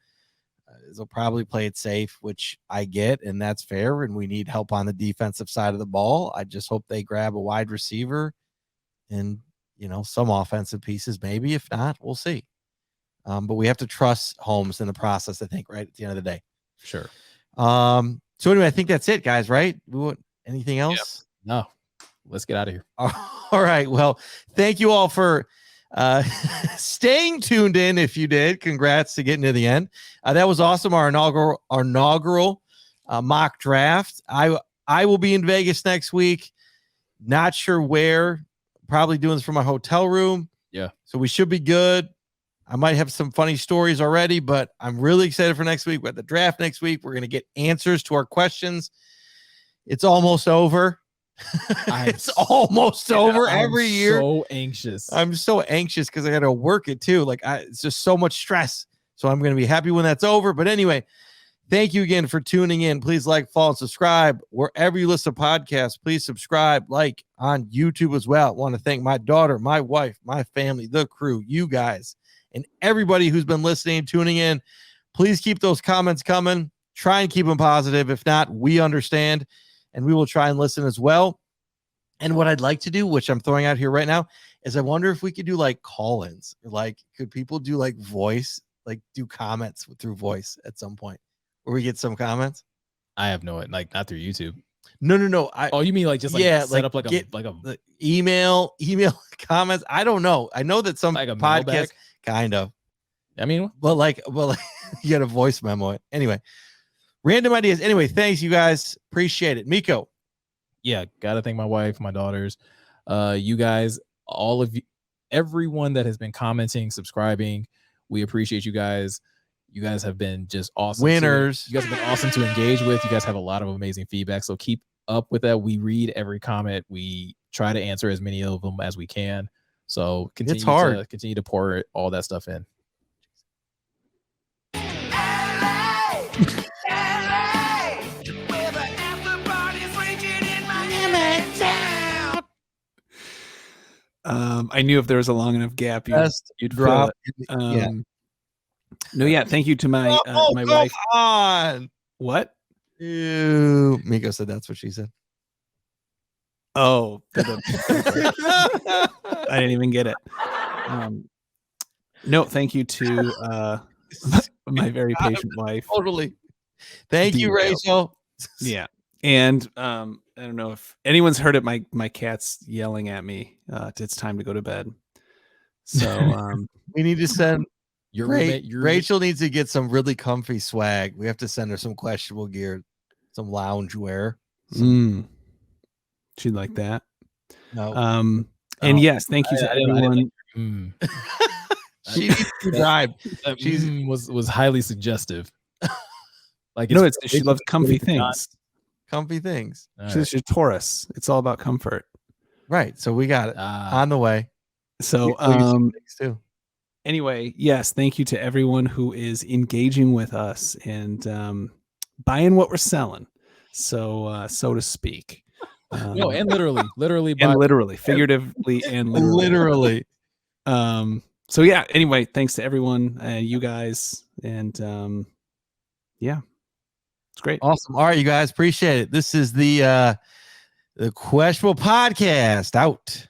They'll probably play it safe, which I get, and that's fair. And we need help on the defensive side of the ball. I just hope they grab a wide receiver, and some offensive pieces. Maybe if not, we'll see. But we have to trust Holmes in the process, I think, right at the end of the day. Sure. So anyway, I think that's it, guys, right? Anything else? Yep. No. Let's get out of here. All right. Well, thank you all for staying tuned in. If you did, congrats to getting to the end. That was awesome. Our inaugural mock draft. I will be in Vegas next week. Not sure where. Probably doing this from my hotel room. Yeah. So we should be good. I might have some funny stories already, but I'm really excited for next week. We're at the draft next week. We're going to get answers to our questions. It's almost over. It's almost over every year. So anxious. I'm so anxious because I got to work it too. It's just so much stress. So I'm going to be happy when that's over. But anyway, thank you again for tuning in. Please like, follow, and subscribe wherever you listen to podcasts. Please subscribe, like on YouTube as well. I want to thank my daughter, my wife, my family, the crew, you guys, and everybody who's been listening, tuning in. Please keep those comments coming. Try and keep them positive. If not, we understand, and we will try and listen as well. And what I'd like to do, which I'm throwing out here right now, is I wonder if we could do like call-ins. Like, could people do like voice, like do comments through voice at some point where we get some comments? I have no, like not through YouTube. No. You mean like just like set up like a email comments? I don't know. I know that some like a podcast kind of. I mean, well, you got a voice memo. Anyway, random ideas. Anyway, thanks you guys. Appreciate it. Meko. Yeah, gotta thank my wife, my daughters, you guys, all of you, everyone that has been commenting, subscribing. We appreciate you guys. You guys have been just awesome. Winners. You guys have been awesome to engage with. You guys have a lot of amazing feedback. So keep up with that. We read every comment. We try to answer as many of them as we can. So continue to pour all that stuff in. I knew if there was a long enough gap, you'd drop it. No, yeah. Thank you to my my wife. On. What? Ew. Meko said that's what she said. Oh, I didn't even get it. No, thank you to my very patient wife. Totally. Thank you, Rachel. Yeah. And I don't know if anyone's heard it. My cat's yelling at me. It's time to go to bed. So we need to send your Rachel needs to get some really comfy swag. We have to send her some questionable gear, some lounge wear. She'd like that. No. And yes, thank you to everyone. She needs to drive. She was highly suggestive. Like she loves comfy things. Comfy things. She's a Taurus. It's all about comfort. Right. So we got it on the way. So too. Anyway, yes, thank you to everyone who is engaging with us and buying what we're selling. So to speak. No, and literally, figuratively, and literally. So yeah. Anyway, thanks to everyone, you guys, and yeah. It's great. Awesome. All right, you guys, appreciate it. This is the Questionable Podcast out.